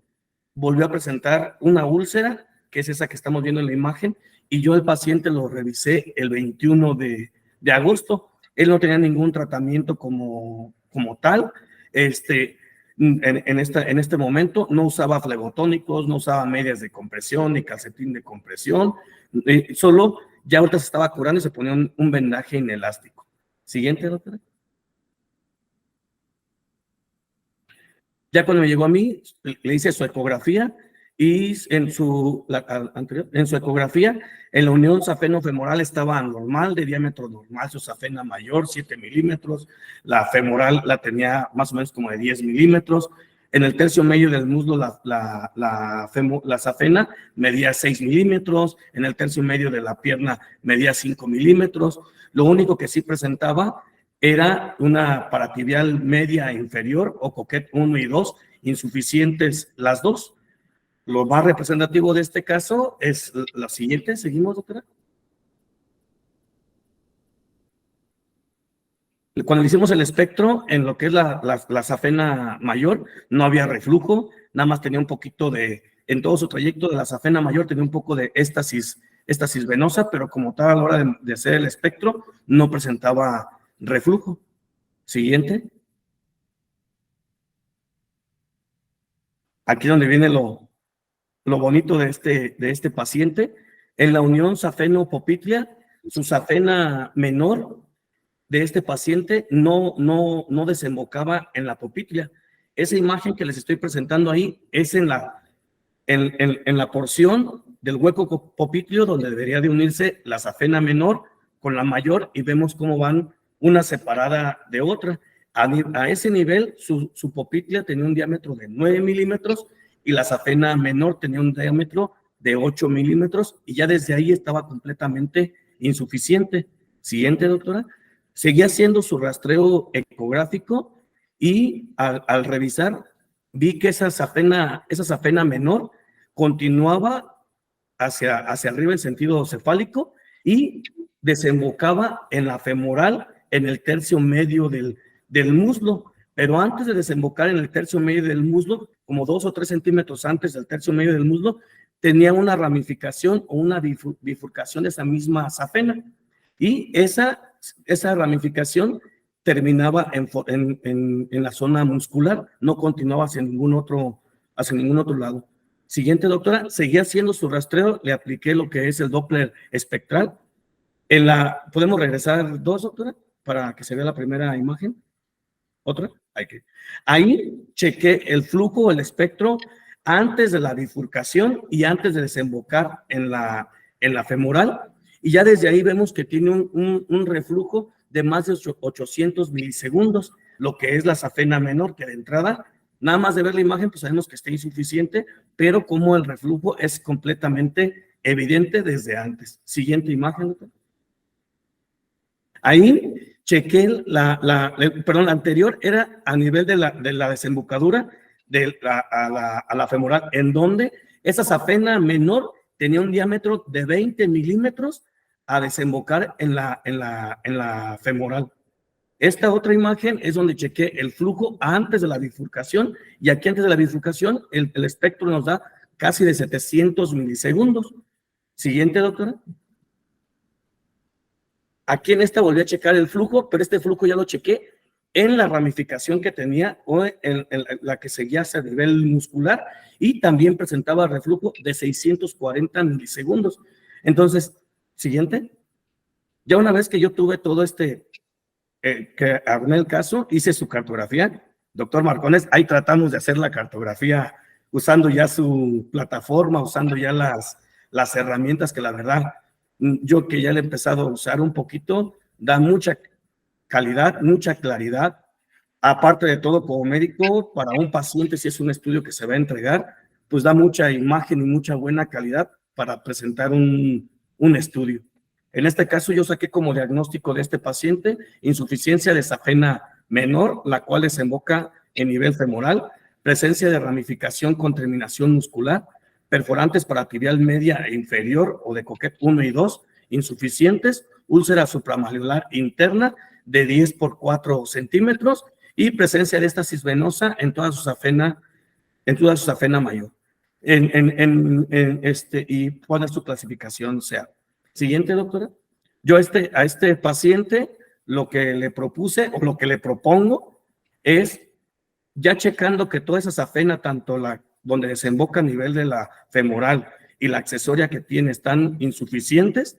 volvió a presentar una úlcera, que es esa que estamos viendo en la imagen, y yo el paciente lo revisé el 21 de agosto. Él no tenía ningún tratamiento como tal. En este momento no usaba flebotónicos, no usaba medias de compresión ni calcetín de compresión, solo ya ahorita se estaba curando y se ponía un vendaje inelástico. Siguiente, doctora. Ya cuando me llegó a mí, le hice su ecografía y en su ecografía, en la unión safeno-femoral estaba normal, de diámetro normal, su safena mayor, 7 milímetros, la femoral la tenía más o menos como de 10 milímetros, En el tercio medio del muslo la safena medía 6 milímetros, en el tercio medio de la pierna medía 5 milímetros. Lo único que sí presentaba era una paratibial media inferior o coquet 1 y 2, insuficientes las dos. Lo más representativo de este caso es la siguiente. ¿Seguimos, doctora? Cuando hicimos el espectro, en lo que es la safena mayor, no había reflujo, nada más tenía un poquito en todo su trayecto de la safena mayor, tenía un poco de éstasis venosa, pero como tal, a la hora de hacer el espectro, no presentaba reflujo. Siguiente. Aquí donde viene lo bonito de este paciente, en la unión safeno-popitlia, su safena menor de este paciente no desembocaba en la popitlia. Esa imagen que les estoy presentando ahí es en la porción del hueco popitlio donde debería de unirse la safena menor con la mayor, y vemos cómo van una separada de otra. A ese nivel, su popitlia tenía un diámetro de 9 milímetros y la safena menor tenía un diámetro de 8 milímetros, y ya desde ahí estaba completamente insuficiente. Siguiente, doctora. Seguía haciendo su rastreo ecográfico y al revisar vi que esa safena menor continuaba hacia arriba en sentido cefálico y desembocaba en la femoral, en el tercio medio del muslo. Pero antes de desembocar en el tercio medio del muslo, como 2 o 3 centímetros antes del tercio medio del muslo, tenía una ramificación o una bifurcación de esa misma safena. Y esa ramificación terminaba en la zona muscular, no continuaba hacia ningún otro lado. Siguiente, doctora. Seguía haciendo su rastreo, le apliqué lo que es el Doppler espectral. ¿Podemos regresar 2, doctora? Para que se vea la primera imagen. ¿Otra? Ahí chequé el flujo, el espectro, antes de la bifurcación y antes de desembocar en la femoral. Y ya desde ahí vemos que tiene un reflujo de más de 800 milisegundos, lo que es la safena menor, que de entrada, nada más de ver la imagen, pues sabemos que está insuficiente, pero como el reflujo es completamente evidente desde antes. Siguiente imagen, doctor. Ahí chequé la anterior era a nivel de la desembocadura a la femoral, en donde esa safena menor tenía un diámetro de 20 milímetros a desembocar en la femoral. Esta otra imagen es donde chequé el flujo antes de la bifurcación, y aquí antes de la bifurcación el espectro nos da casi de 700 milisegundos. Siguiente, doctora. Aquí en esta volví a checar el flujo, pero este flujo ya lo chequé en la ramificación que tenía o en la que seguía hacia nivel muscular, y también presentaba reflujo de 640 milisegundos. Entonces, siguiente. Ya una vez que yo tuve todo que armé el caso, hice su cartografía. Doctor Marcones, ahí tratamos de hacer la cartografía usando ya su plataforma, usando ya las herramientas que la verdad, yo que ya le he empezado a usar un poquito, da mucha calidad, mucha claridad. Aparte de todo, como médico, para un paciente, si es un estudio que se va a entregar, pues da mucha imagen y mucha buena calidad para presentar un estudio. En este caso, yo saqué como diagnóstico de este paciente insuficiencia de safena menor, la cual desemboca en nivel femoral, presencia de ramificación con terminación muscular, perforantes paratibial media e inferior o de coquet 1 y 2, insuficientes, úlcera supramalular interna de 10 por 4 centímetros y presencia de éstasis venosa en toda su safena mayor. Y cuál es su clasificación sea. Siguiente, doctora. Yo a este paciente lo que le propuse o lo que le propongo es, ya checando que toda esa safena, tanto donde desemboca a nivel de la femoral y la accesoria que tiene, están insuficientes,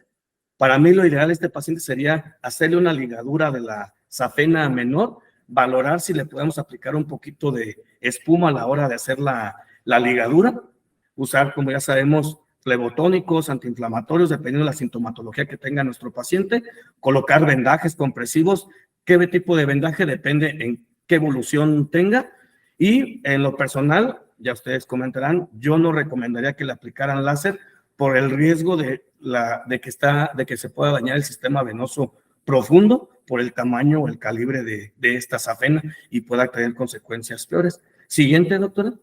para mí lo ideal a este paciente sería hacerle una ligadura de la safena menor, valorar si le podemos aplicar un poquito de espuma a la hora de hacer la ligadura, usar, como ya sabemos, flebotónicos, antiinflamatorios, dependiendo de la sintomatología que tenga nuestro paciente, colocar vendajes compresivos. ¿Qué tipo de vendaje? Depende en qué evolución tenga. Y en lo personal, ya ustedes comentarán, yo no recomendaría que le aplicaran láser por el riesgo de que se pueda dañar el sistema venoso profundo por el tamaño o el calibre de esta safena y pueda tener consecuencias peores. Siguiente, doctora.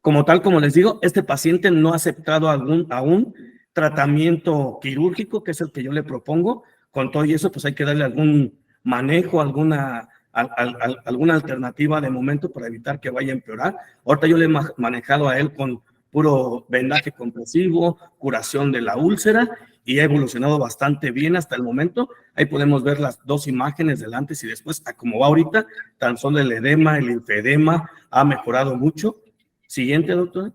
Como tal, como les digo, este paciente no ha aceptado aún tratamiento quirúrgico, que es el que yo le propongo. Con todo y eso, pues hay que darle algún manejo, alguna alternativa de momento para evitar que vaya a empeorar. Ahorita yo le he manejado a él con puro vendaje compresivo, curación de la úlcera, y ha evolucionado bastante bien hasta el momento. Ahí podemos ver las dos imágenes del antes y después, a cómo va ahorita. Tan solo el edema, el linfedema ha mejorado mucho. Siguiente, doctora.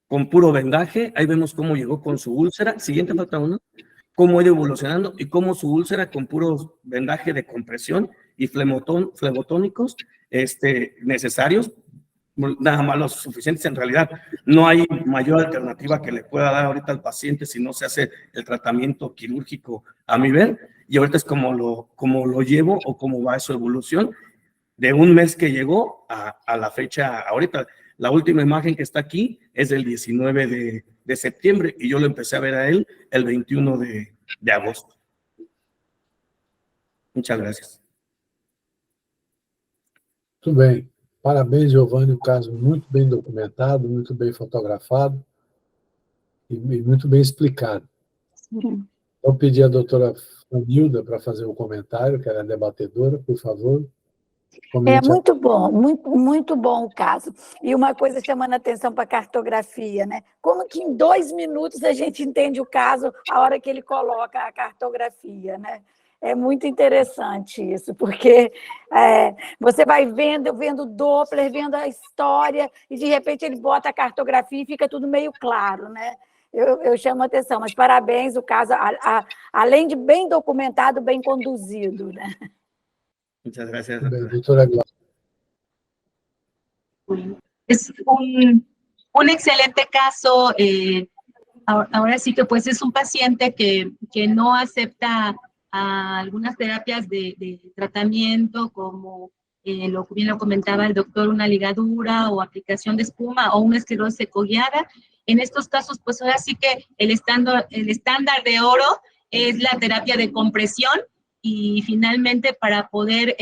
Con puro vendaje, ahí vemos cómo llegó con su úlcera. Siguiente, falta uno. Cómo ha ido evolucionando y cómo su úlcera con puro vendaje de compresión y flebotónicos necesarios, nada más los suficientes. En realidad, no hay mayor alternativa que le pueda dar ahorita al paciente si no se hace el tratamiento quirúrgico, a mi ver. Y ahorita es como lo llevo o cómo va su evolución de un mes que llegó a la fecha ahorita. La última imagen que está aquí es del 19 de septiembre y yo lo empecé a ver a él el 21 de agosto. Muchas gracias. Muito bem. Parabéns, Giovanni, um caso muito bem documentado, muito bem fotografado e muito bem explicado. Vou pedir à doutora Fanilda para fazer um comentário, que ela é debatedora, por favor. É muito bom, muito bom o caso. E uma coisa chamando a atenção para a cartografia, né? Como que em 2 minutos a gente entende o caso a hora que ele coloca a cartografia, né? É muito interessante isso, porque você vai vendo o Doppler, vendo a história, e de repente ele bota a cartografia e fica tudo meio claro, né? Eu chamo a atenção, mas parabéns, o caso, além de bem documentado, bem conduzido, né? Muchas gracias. Doutora Glória. Es un excelente caso. Ahora sí que pues es un paciente que no acepta algunas terapias de tratamiento como bien lo comentaba el doctor, una ligadura o aplicación de espuma o una esclerosis ecoguiada. En estos casos, pues ahora sí que el estándar de oro es la terapia de compresión y finalmente para poder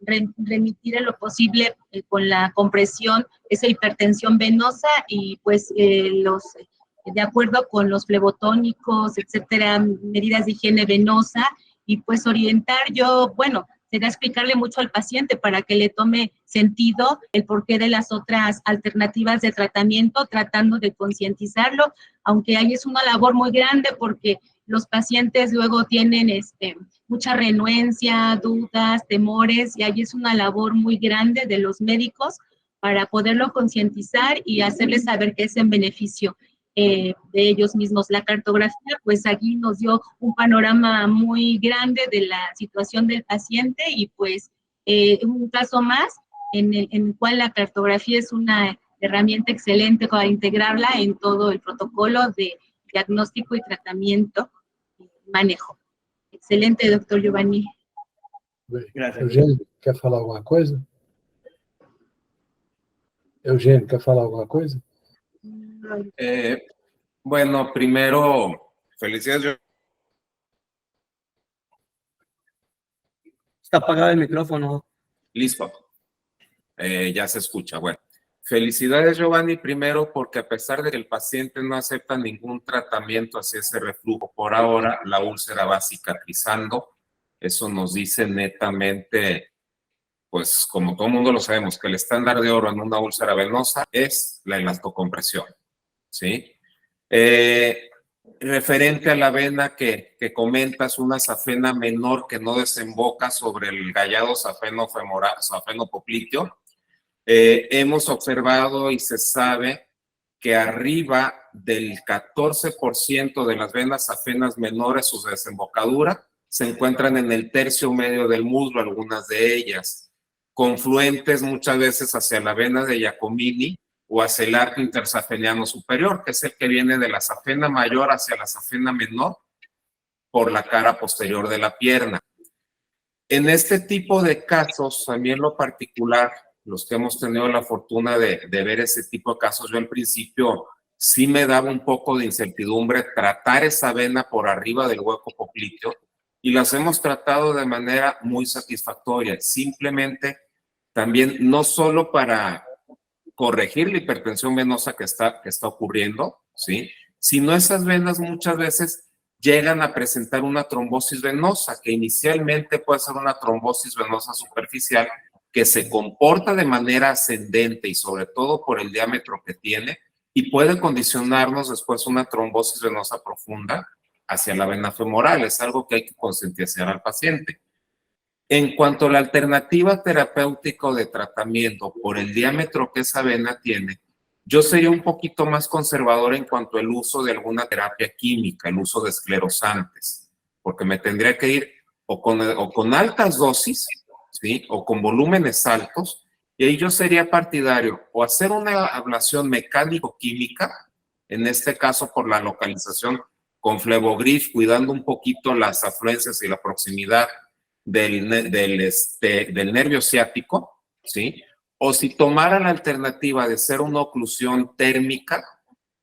remitir en lo posible con la compresión esa hipertensión venosa y pues de acuerdo con los flebotónicos, etcétera, medidas de higiene venosa y pues orientar sería explicarle mucho al paciente para que le tome sentido el porqué de las otras alternativas de tratamiento, tratando de concientizarlo, aunque ahí es una labor muy grande porque los pacientes luego tienen mucha renuencia, dudas, temores, y ahí es una labor muy grande de los médicos para poderlo concientizar y hacerles saber que es en beneficio de ellos mismos. La cartografía, pues aquí nos dio un panorama muy grande de la situación del paciente y pues un caso más en el cual la cartografía es una herramienta excelente para integrarla en todo el protocolo de diagnóstico y tratamiento y manejo. Excelente, doctor Giovanni. Gracias. Eugênio, quer falar alguma coisa? Eugênio, quer falar alguma coisa? Bueno, primero, felicidades. Está apagado el micrófono. Listo. Ya se escucha. Bueno, felicidades, Giovanni, primero porque a pesar de que el paciente no acepta ningún tratamiento hacia ese reflujo, por ahora la úlcera va cicatrizando. Eso nos dice netamente, pues como todo el mundo lo sabemos, que el estándar de oro en una úlcera venosa es la elastocompresión, ¿sí? Referente a la vena que comentas, una safena menor que no desemboca sobre el gallado safenopopliteo, hemos observado y se sabe que arriba del 14% de las venas safenas menores, su desembocadura, se encuentran en el tercio medio del muslo, algunas de ellas, confluentes muchas veces hacia la vena de Giacomini o hacia el arco intersafeniano superior, que es el que viene de la safena mayor hacia la safena menor por la cara posterior de la pierna. En este tipo de casos, a mí en lo particular, los que hemos tenido la fortuna de ver ese tipo de casos, yo en principio sí me daba un poco de incertidumbre tratar esa vena por arriba del hueco popliteo, y las hemos tratado de manera muy satisfactoria, simplemente también no solo para corregir la hipertensión venosa que está ocurriendo, ¿sí? Sino esas venas muchas veces llegan a presentar una trombosis venosa, que inicialmente puede ser una trombosis venosa superficial, que se comporta de manera ascendente y sobre todo por el diámetro que tiene, y puede condicionarnos después una trombosis venosa profunda hacia la vena femoral. Es algo que hay que concientizar al paciente. En cuanto a la alternativa terapéutica o de tratamiento por el diámetro que esa vena tiene, yo sería un poquito más conservador en cuanto al uso de alguna terapia química, el uso de esclerosantes, porque me tendría que ir o con altas dosis, ¿sí? O con volúmenes altos, y ahí yo sería partidario o hacer una ablación mecánico-química, en este caso por la localización con Flebogrif, cuidando un poquito las afluencias y la proximidad del nervio ciático, ¿sí? O si tomara la alternativa de ser una oclusión térmica,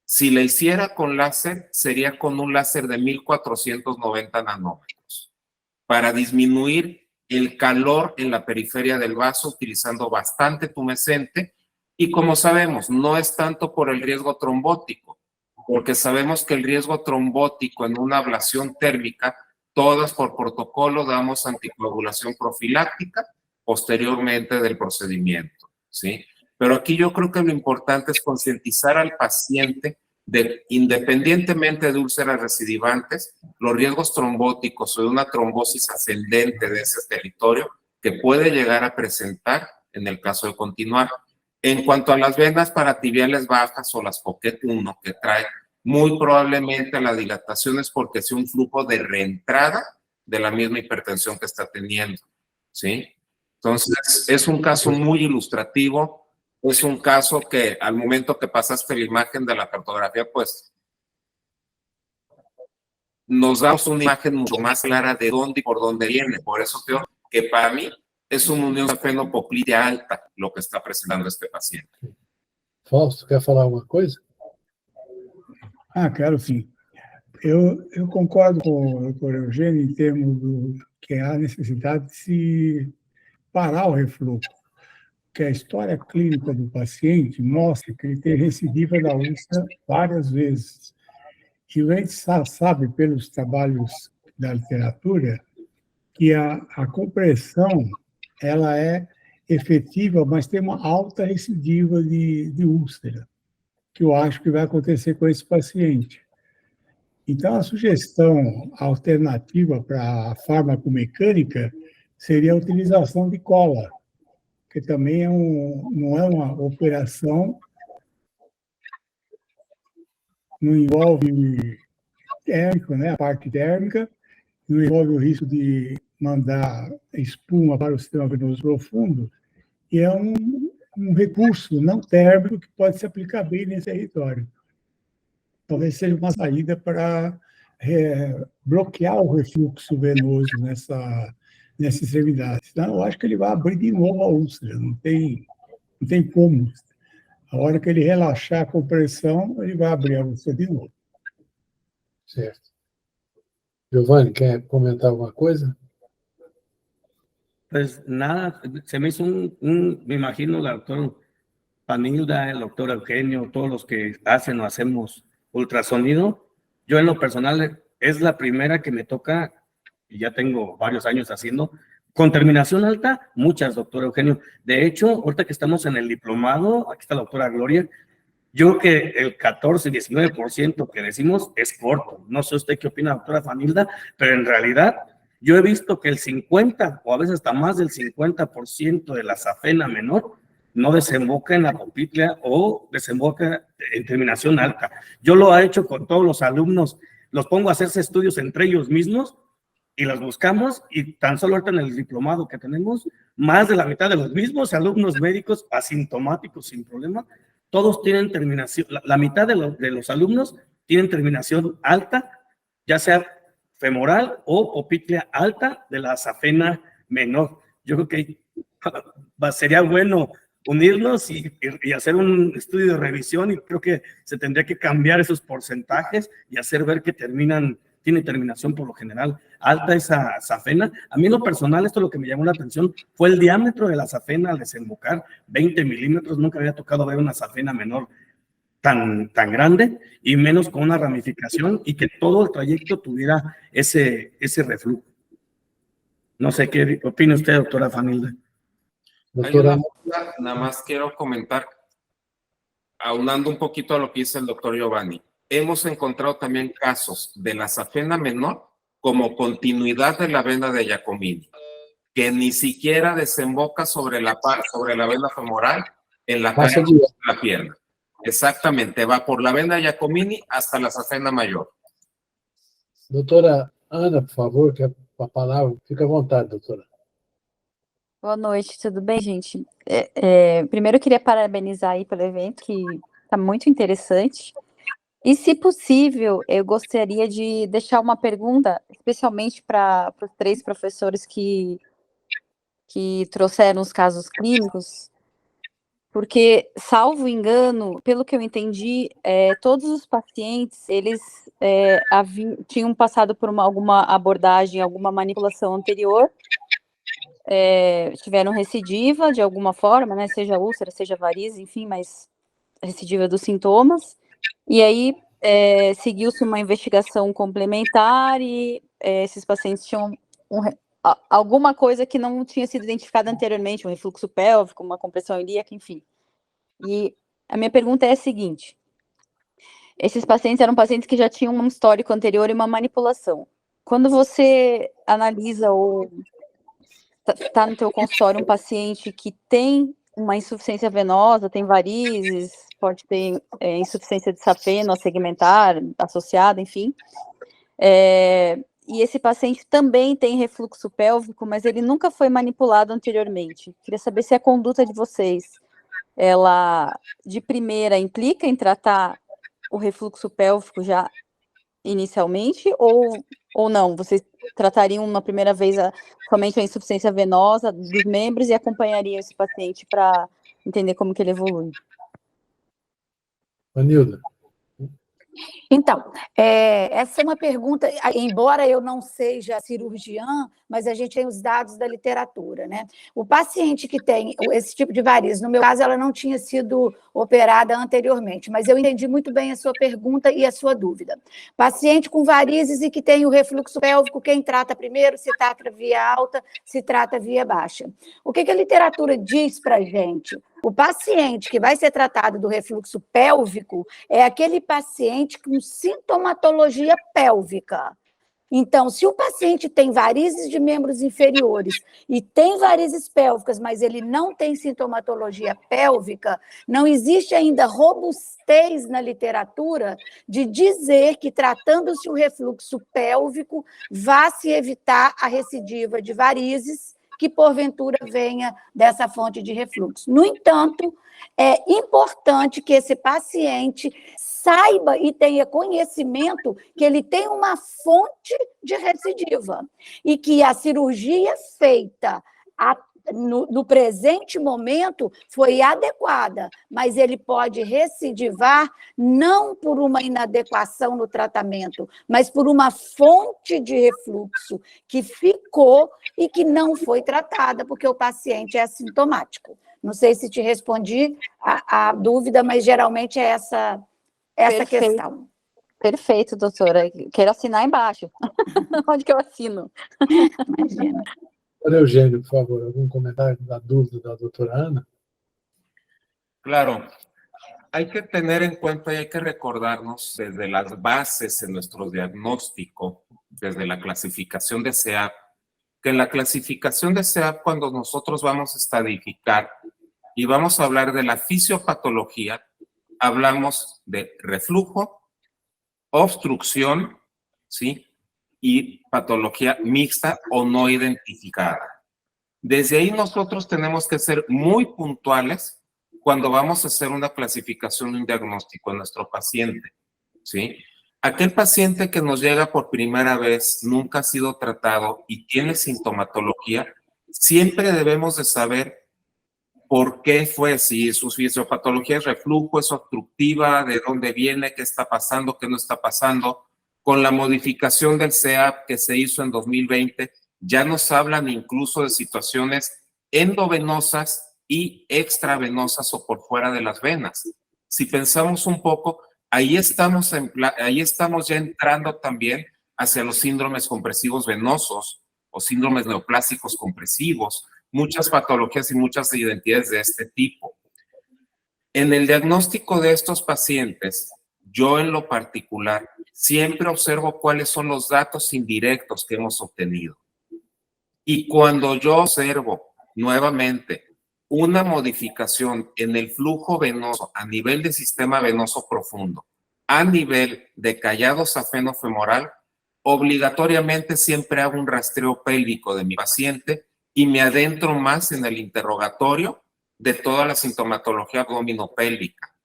si la hiciera con láser, sería con un láser de 1490 nanómetros, para disminuir el calor en la periferia del vaso, utilizando bastante tumescente, y como sabemos, no es tanto por el riesgo trombótico, porque sabemos que el riesgo trombótico en una ablación térmica, todas por protocolo damos anticoagulación profiláctica posteriormente del procedimiento, ¿sí? Pero aquí yo creo que lo importante es concientizar al paciente de, independientemente de úlceras recidivantes, los riesgos trombóticos o de una trombosis ascendente de ese territorio que puede llegar a presentar en el caso de continuar. En cuanto a las venas paratibiales bajas o las Pocket 1 que trae, muy probablemente la dilatación es porque sea un flujo de reentrada de la misma hipertensión que está teniendo, ¿sí? Entonces, es un caso muy ilustrativo, es un caso que al momento que pasaste la imagen de la cartografía, pues nos damos una imagen mucho más clara de dónde y por dónde viene. Por eso creo que para mí es una unión fenopoplitea alta lo que está presentando este paciente. Fausto, quer falar alguma coisa? Ah, quero sim. Eu concordo com o doutor Eugênio em termos que há necessidade de se parar o refluxo, que a história clínica do paciente mostra que ele tem recidiva da úlcera várias vezes. E a gente sabe, pelos trabalhos da literatura, que a compressão ela é efetiva, mas tem uma alta recidiva de úlcera, que eu acho que vai acontecer com esse paciente. Então, a sugestão alternativa para a farmacomecânica seria a utilização de cola, que também não é uma operação, não envolve térmico, né, a parte térmica, não envolve o risco de mandar espuma para o sistema venoso profundo, e é um recurso não térmico que pode se aplicar bem nesse território. Talvez seja uma saída para bloquear o refluxo venoso nessa extremidade. Senão, eu acho que ele vai abrir de novo a úlcera, não tem como. A hora que ele relaxar a compressão, ele vai abrir a úlcera de novo. Certo. Giovanni, quer comentar alguma coisa? Pues nada, se me hizo me imagino la doctora Panilda, el doctor Eugenio, todos los que hacen o hacemos ultrasonido. Yo en lo personal es la primera que me toca, y ya tengo varios años haciendo, con terminación alta, muchas, doctor Eugenio. De hecho, ahorita que estamos en el diplomado, aquí está la doctora Gloria, yo creo que el 14-19% que decimos es corto. No sé usted qué opina, doctora Fanilda, pero en realidad yo he visto que el 50 o a veces hasta más del 50% de la safena menor no desemboca en la poplítea o desemboca en terminación alta. Yo lo he hecho con todos los alumnos, los pongo a hacerse estudios entre ellos mismos y los buscamos, y tan solo ahorita en el diplomado que tenemos, más de la mitad de los mismos alumnos médicos asintomáticos sin problema, todos tienen terminación, la mitad de los alumnos tienen terminación alta, ya sea femoral o poplítea alta de la safena menor. Yo creo que sería bueno unirnos y hacer un estudio de revisión, y creo que se tendría que cambiar esos porcentajes y hacer ver que tiene terminación por lo general alta esa safena. A mí en lo personal, esto lo que me llamó la atención fue el diámetro de la safena al desembocar, 20 milímetros. Nunca había tocado ver una safena menor tan grande, y menos con una ramificación, y que todo el trayecto tuviera ese reflujo. No sé qué opina usted, doctora Fanilda. Hay una cosa, nada más quiero comentar, aunando un poquito a lo que dice el doctor Giovanni. Hemos encontrado también casos de la safena menor como continuidad de la vena de Giacomini, que ni siquiera desemboca sobre la vena femoral en la cara de la pierna. Exactamente, va por la vena Giacomini hasta la safena mayor. Doutora Ana, por favor, que a palavra. Fica à vontade, doutora. Boa noite, tudo bem, gente? Primeiro eu queria parabenizar aí pelo evento, que está muito interessante. E, se possível, eu gostaria de deixar uma pergunta, especialmente para os 3 professores que trouxeram os casos clínicos, porque, salvo engano, pelo que eu entendi, todos os pacientes, eles tinham passado por alguma abordagem, alguma manipulação anterior, tiveram recidiva de alguma forma, né, seja úlcera, seja variz, enfim, mas recidiva dos sintomas, e aí seguiu-se uma investigação complementar e esses pacientes tinham alguma coisa que não tinha sido identificada anteriormente, um refluxo pélvico, uma compressão ilíaca, enfim. E a minha pergunta é a seguinte: esses pacientes eram pacientes que já tinham um histórico anterior e uma manipulação. Quando você analisa ou está no teu consultório um paciente que tem uma insuficiência venosa, tem varizes, pode ter insuficiência de safena segmentar associada, enfim, e esse paciente também tem refluxo pélvico, mas ele nunca foi manipulado anteriormente. Queria saber se a conduta de vocês, ela, de primeira, implica em tratar o refluxo pélvico já inicialmente, ou não? Vocês tratariam uma primeira vez somente a insuficiência venosa dos membros e acompanhariam esse paciente para entender como que ele evolui? Vanilda. Então, essa é uma pergunta, embora eu não seja cirurgiã, mas a gente tem os dados da literatura, né? O paciente que tem esse tipo de varizes, no meu caso, ela não tinha sido operada anteriormente, mas eu entendi muito bem a sua pergunta e a sua dúvida. Paciente com varizes e que tem o refluxo pélvico, quem trata primeiro, se trata via alta, se trata via baixa. O que a literatura diz para a gente? O paciente que vai ser tratado do refluxo pélvico é aquele paciente com sintomatologia pélvica. Então, se o paciente tem varizes de membros inferiores e tem varizes pélvicas, mas ele não tem sintomatologia pélvica, não existe ainda robustez na literatura de dizer que, tratando-se o refluxo pélvico, vá se evitar a recidiva de varizes que, porventura, venha dessa fonte de refluxo. No entanto, é importante que esse paciente saiba e tenha conhecimento que ele tem uma fonte de recidiva e que a cirurgia feita no presente momento foi adequada, mas ele pode recidivar não por uma inadequação no tratamento, mas por uma fonte de refluxo que ficou e que não foi tratada, porque o paciente é assintomático. Não sei se te respondi a dúvida, mas geralmente é essa questão. Perfeito, doutora. Quero assinar embaixo. Onde que eu assino? Imagina. Eugênio, por favor, algum comentário da dúvida da doutora Ana? Claro, hay que tener en cuenta y hay que recordarnos desde las bases en nuestro diagnóstico, desde la clasificación de SEAP, que en la clasificación de SEAP, cuando nosotros vamos a estadificar y vamos a hablar de la fisiopatología, hablamos de reflujo, obstrucción, ¿sí? Y patología mixta o no identificada. Desde ahí nosotros tenemos que ser muy puntuales cuando vamos a hacer una clasificación, un diagnóstico en nuestro paciente, ¿sí? Aquel paciente que nos llega por primera vez, nunca ha sido tratado y tiene sintomatología, siempre debemos de saber por qué fue, si su fisiopatología es reflujo, es obstructiva, de dónde viene, qué está pasando, qué no está pasando. Con la modificación del CEAP que se hizo en 2020, ya nos hablan incluso de situaciones endovenosas y extravenosas o por fuera de las venas. Si pensamos un poco, ahí estamos ya entrando también hacia los síndromes compresivos venosos o síndromes neoplásicos compresivos, muchas patologías y muchas identidades de este tipo. En el diagnóstico de estos pacientes, yo en lo particular siempre observo cuáles son los datos indirectos que hemos obtenido. Y cuando yo observo nuevamente una modificación en el flujo venoso a nivel de sistema venoso profundo, a nivel de callado safenofemoral, obligatoriamente siempre hago un rastreo pélvico de mi paciente y me adentro más en el interrogatorio de toda la sintomatología abdominopélvica.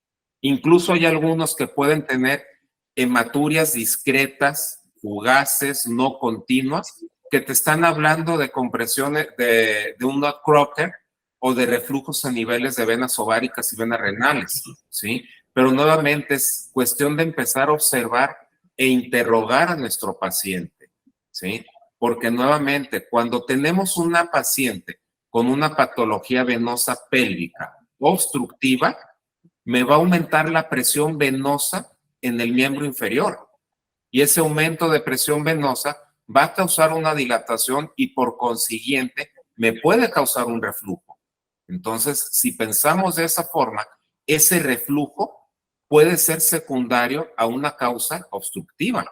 Incluso hay algunos que pueden tener hematurias discretas, fugaces, no continuas, que te están hablando de compresiones de un nutcracker o de reflujos a niveles de venas ováricas y venas renales, ¿sí? Pero nuevamente es cuestión de empezar a observar e interrogar a nuestro paciente, ¿sí? Porque nuevamente, cuando tenemos una paciente con una patología venosa pélvica obstructiva, me va a aumentar la presión venosa en el miembro inferior. Y ese aumento de presión venosa va a causar una dilatación y por consiguiente me puede causar un reflujo. Entonces, si pensamos de esa forma, ese reflujo puede ser secundario a una causa obstructiva,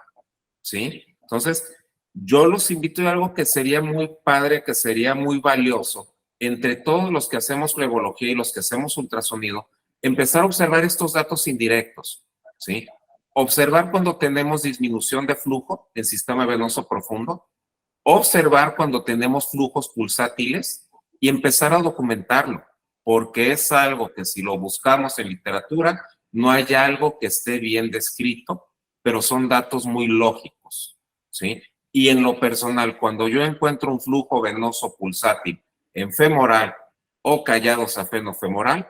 ¿sí? Entonces, yo los invito a algo que sería muy padre, que sería muy valioso, entre todos los que hacemos flebología y los que hacemos ultrasonido, empezar a observar estos datos indirectos, ¿sí? Observar cuando tenemos disminución de flujo en sistema venoso profundo, observar cuando tenemos flujos pulsátiles y empezar a documentarlo, porque es algo que si lo buscamos en literatura, no hay algo que esté bien descrito, pero son datos muy lógicos, ¿sí? Y en lo personal, cuando yo encuentro un flujo venoso pulsátil en femoral o callado safenofemoral,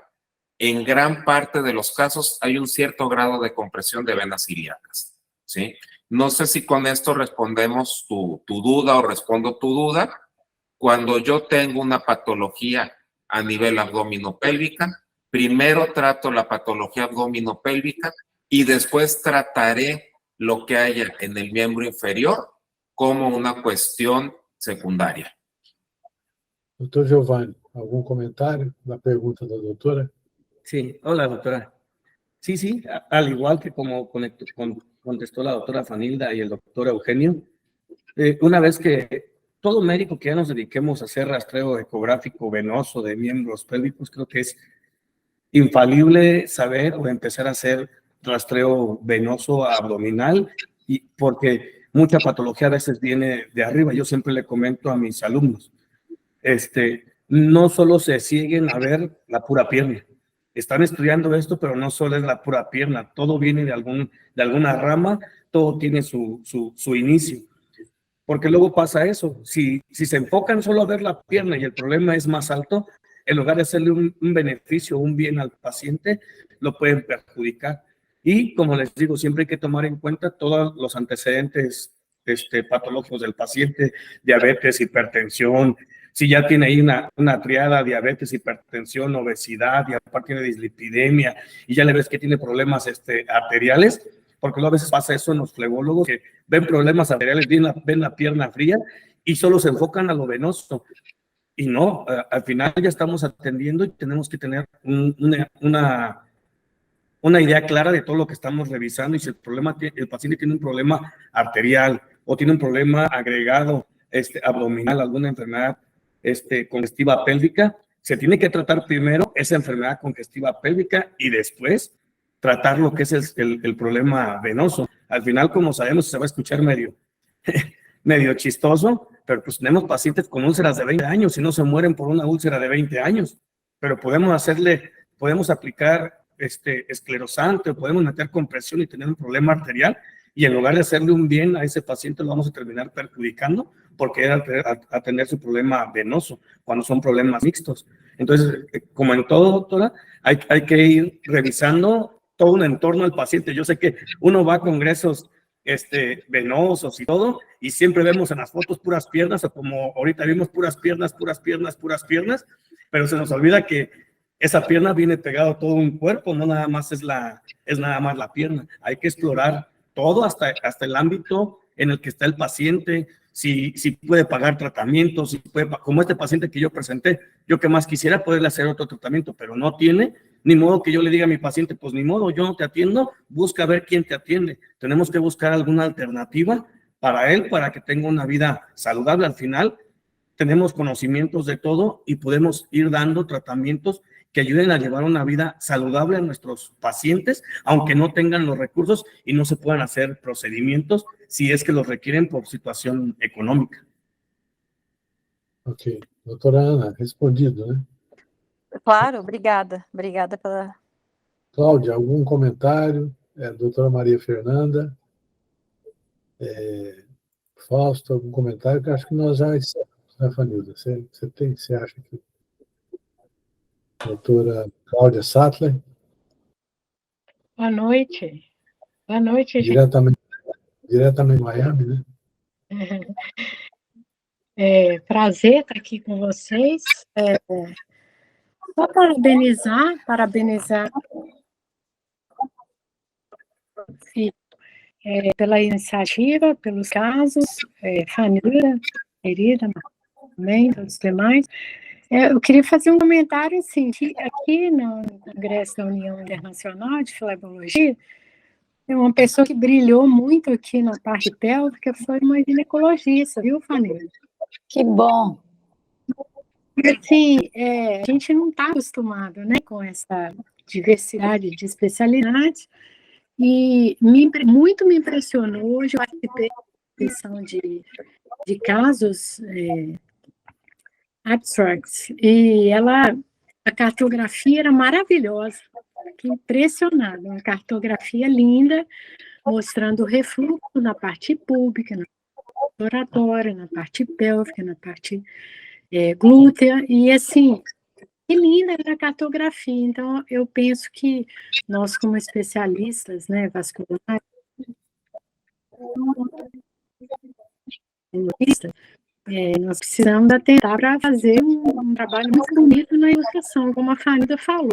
en gran parte de los casos hay un cierto grado de compresión de venas ilíacas, ¿sí? No sé si con esto respondemos tu duda o respondo tu duda. Cuando yo tengo una patología a nivel abdominopélvica, primero trato la patología abdominopélvica y después trataré lo que haya en el miembro inferior como una cuestión secundaria. Doctor Giovanni, ¿algún comentario? La pregunta de la doctora. Sí, hola doctora. Sí, al igual que como contestó la doctora Fanilda y el doctor Eugenio, una vez que todo médico que ya nos dediquemos a hacer rastreo ecográfico venoso de miembros pélvicos, creo que es infalible saber o empezar a hacer rastreo venoso abdominal, y porque mucha patología a veces viene de arriba. Yo siempre le comento a mis alumnos, no solo se siguen a ver la pura pierna. Están estudiando esto, pero no solo es la pura pierna, todo viene de alguna rama, todo tiene su inicio. Porque luego pasa eso, si se enfocan solo a ver la pierna y el problema es más alto, en lugar de hacerle un beneficio, un bien al paciente, lo pueden perjudicar. Y como les digo, siempre hay que tomar en cuenta todos los antecedentes patológicos del paciente, diabetes, hipertensión, si ya tiene ahí una triada, diabetes, hipertensión, obesidad, y aparte tiene dislipidemia, y ya le ves que tiene problemas arteriales, porque luego a veces pasa eso en los flebólogos, que ven problemas arteriales, ven la pierna fría, y solo se enfocan a lo venoso. Y no, al final ya estamos atendiendo y tenemos que tener una idea clara de todo lo que estamos revisando, y si el paciente tiene un problema arterial o tiene un problema agregado abdominal, alguna enfermedad congestiva pélvica, se tiene que tratar primero esa enfermedad congestiva pélvica y después tratar lo que es el problema venoso. Al final, como sabemos, se va a escuchar medio chistoso, pero pues tenemos pacientes con úlceras de 20 años y no se mueren por una úlcera de 20 años, pero podemos aplicar esclerosante o podemos meter compresión y tener un problema arterial y en lugar de hacerle un bien a ese paciente lo vamos a terminar perjudicando porque era a tener su problema venoso, cuando son problemas mixtos. Entonces, como en todo, doctora, hay que ir revisando todo un entorno al paciente. Yo sé que uno va a congresos venosos y todo, y siempre vemos en las fotos puras piernas, o como ahorita vimos puras piernas, pero se nos olvida que esa pierna viene pegado a todo un cuerpo, no nada más es nada más la pierna. Hay que explorar todo hasta el ámbito en el que está el paciente, si puede pagar tratamientos, si puede, como este paciente que yo presenté, yo que más quisiera poderle hacer otro tratamiento, pero no tiene, ni modo que yo le diga a mi paciente, pues ni modo, yo no te atiendo, busca ver quién te atiende. Tenemos que buscar alguna alternativa para él, para que tenga una vida saludable. Al final, tenemos conocimientos de todo y podemos ir dando tratamientos que ayuden a llevar una vida saludable a nuestros pacientes, aunque no tengan los recursos y no se puedan hacer procedimientos si es que los requieren por situación económica. Ok. Doutora Ana, respondido, né? Claro, obrigada. Obrigada pela... Cláudia, algum comentário? Doutora Maria Fernanda? Fausto, algum comentário? Que acho que nós já encerramos, né, Fanilda? Você acha que... Doutora Cláudia Sattler? Boa noite. Boa noite, gente. Diretamente de Miami, né? Prazer estar aqui com vocês. Só parabenizar pela iniciativa, pelos casos, família querida, também, todos os demais. Eu queria fazer um comentário, assim, que aqui no Congresso da União Internacional de Flebologia, uma pessoa que brilhou muito aqui na parte pélvica foi uma ginecologista, viu, família? Que bom! Assim, a gente não está acostumado, né, com essa diversidade de especialidades, e muito me impressionou. Hoje eu participei da inscrição de casos abstracts, e a cartografia era maravilhosa. Fiquei impressionada, uma cartografia linda, mostrando o refluxo na parte pública, na parte oratória, na parte pélvica, na parte glútea, e assim, que linda era a cartografia. Então, eu penso que nós, como especialistas, né, vasculares, nós precisamos atentar para fazer um trabalho muito bonito na ilustração, como a Fanilda falou.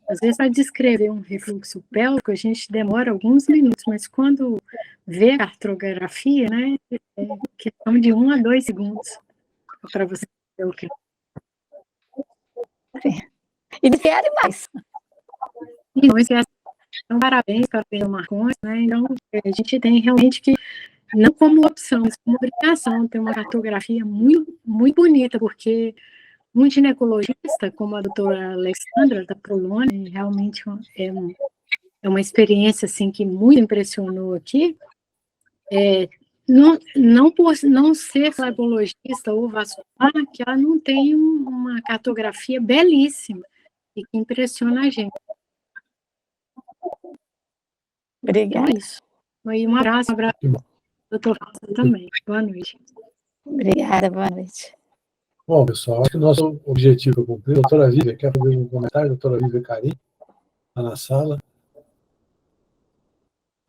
Às vezes, para descrever um refluxo pélvico, a gente demora alguns minutos, mas quando vê a cartografia, né, é questão de 1 a 2 segundos para você ver o que. E querem mais. Então, parabéns para o Marcondes, né? Então, a gente tem realmente que, não como opção, mas como obrigação, ter uma cartografia muito, muito bonita, porque um ginecologista, como a doutora Alexandra, da Polônia, realmente é uma experiência assim, que muito impressionou aqui. Não por não ser flebologista ou vascular, que ela não tem uma cartografia belíssima e que impressiona a gente. Obrigada. Então, é isso. E um abraço doutor Fausto também. Boa noite. Obrigada, boa noite. Bom, pessoal, acho que o nosso objetivo é cumprir. Doutora Vivian, quer fazer um comentário? Doutora Vivian Carim, está na sala.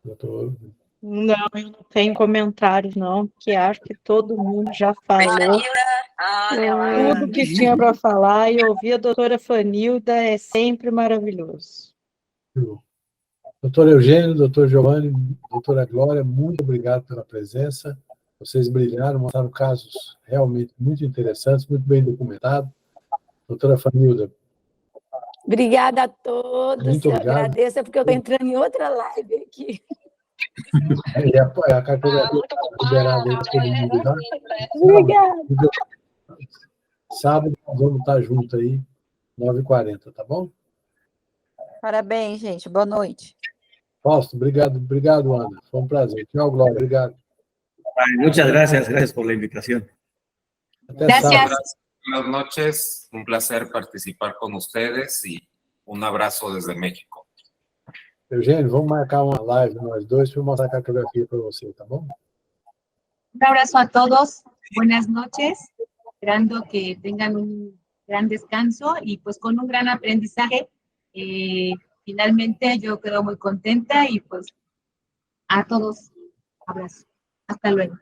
Doutor... Não, eu não tenho comentários, não, porque acho que todo mundo já falou tudo que tinha para falar, e ouvir a doutora Fanilda é sempre maravilhoso. Doutor Eugênio, doutor Giovanni, doutora Glória, muito obrigado pela presença. Vocês brilharam, mostraram casos realmente muito interessantes, muito bem documentados. Doutora Fanilda. Obrigada a todos. Muito obrigado. Agradeço, porque eu estou entrando em outra live aqui. E a cartografia está liberada aí para todo mundo, tá? Obrigada. Sábado nós vamos estar juntos aí, 9h40, tá bom? Parabéns, gente. Boa noite. Fausto, obrigado, Ana. Foi um prazer. Tchau, Glória. Obrigado. Muchas gracias por la invitación. Gracias. Buenas noches, un placer participar con ustedes y un abrazo desde México. Eugênio, vamos marcar uma live nós dois para eu mostrar a cartografia para você, tá bom? Un abrazo a todos, buenas noches, esperando que tengan un gran descanso y pues con un gran aprendizaje. Finalmente yo quedo muy contenta y pues a todos, abrazo. Hasta luego.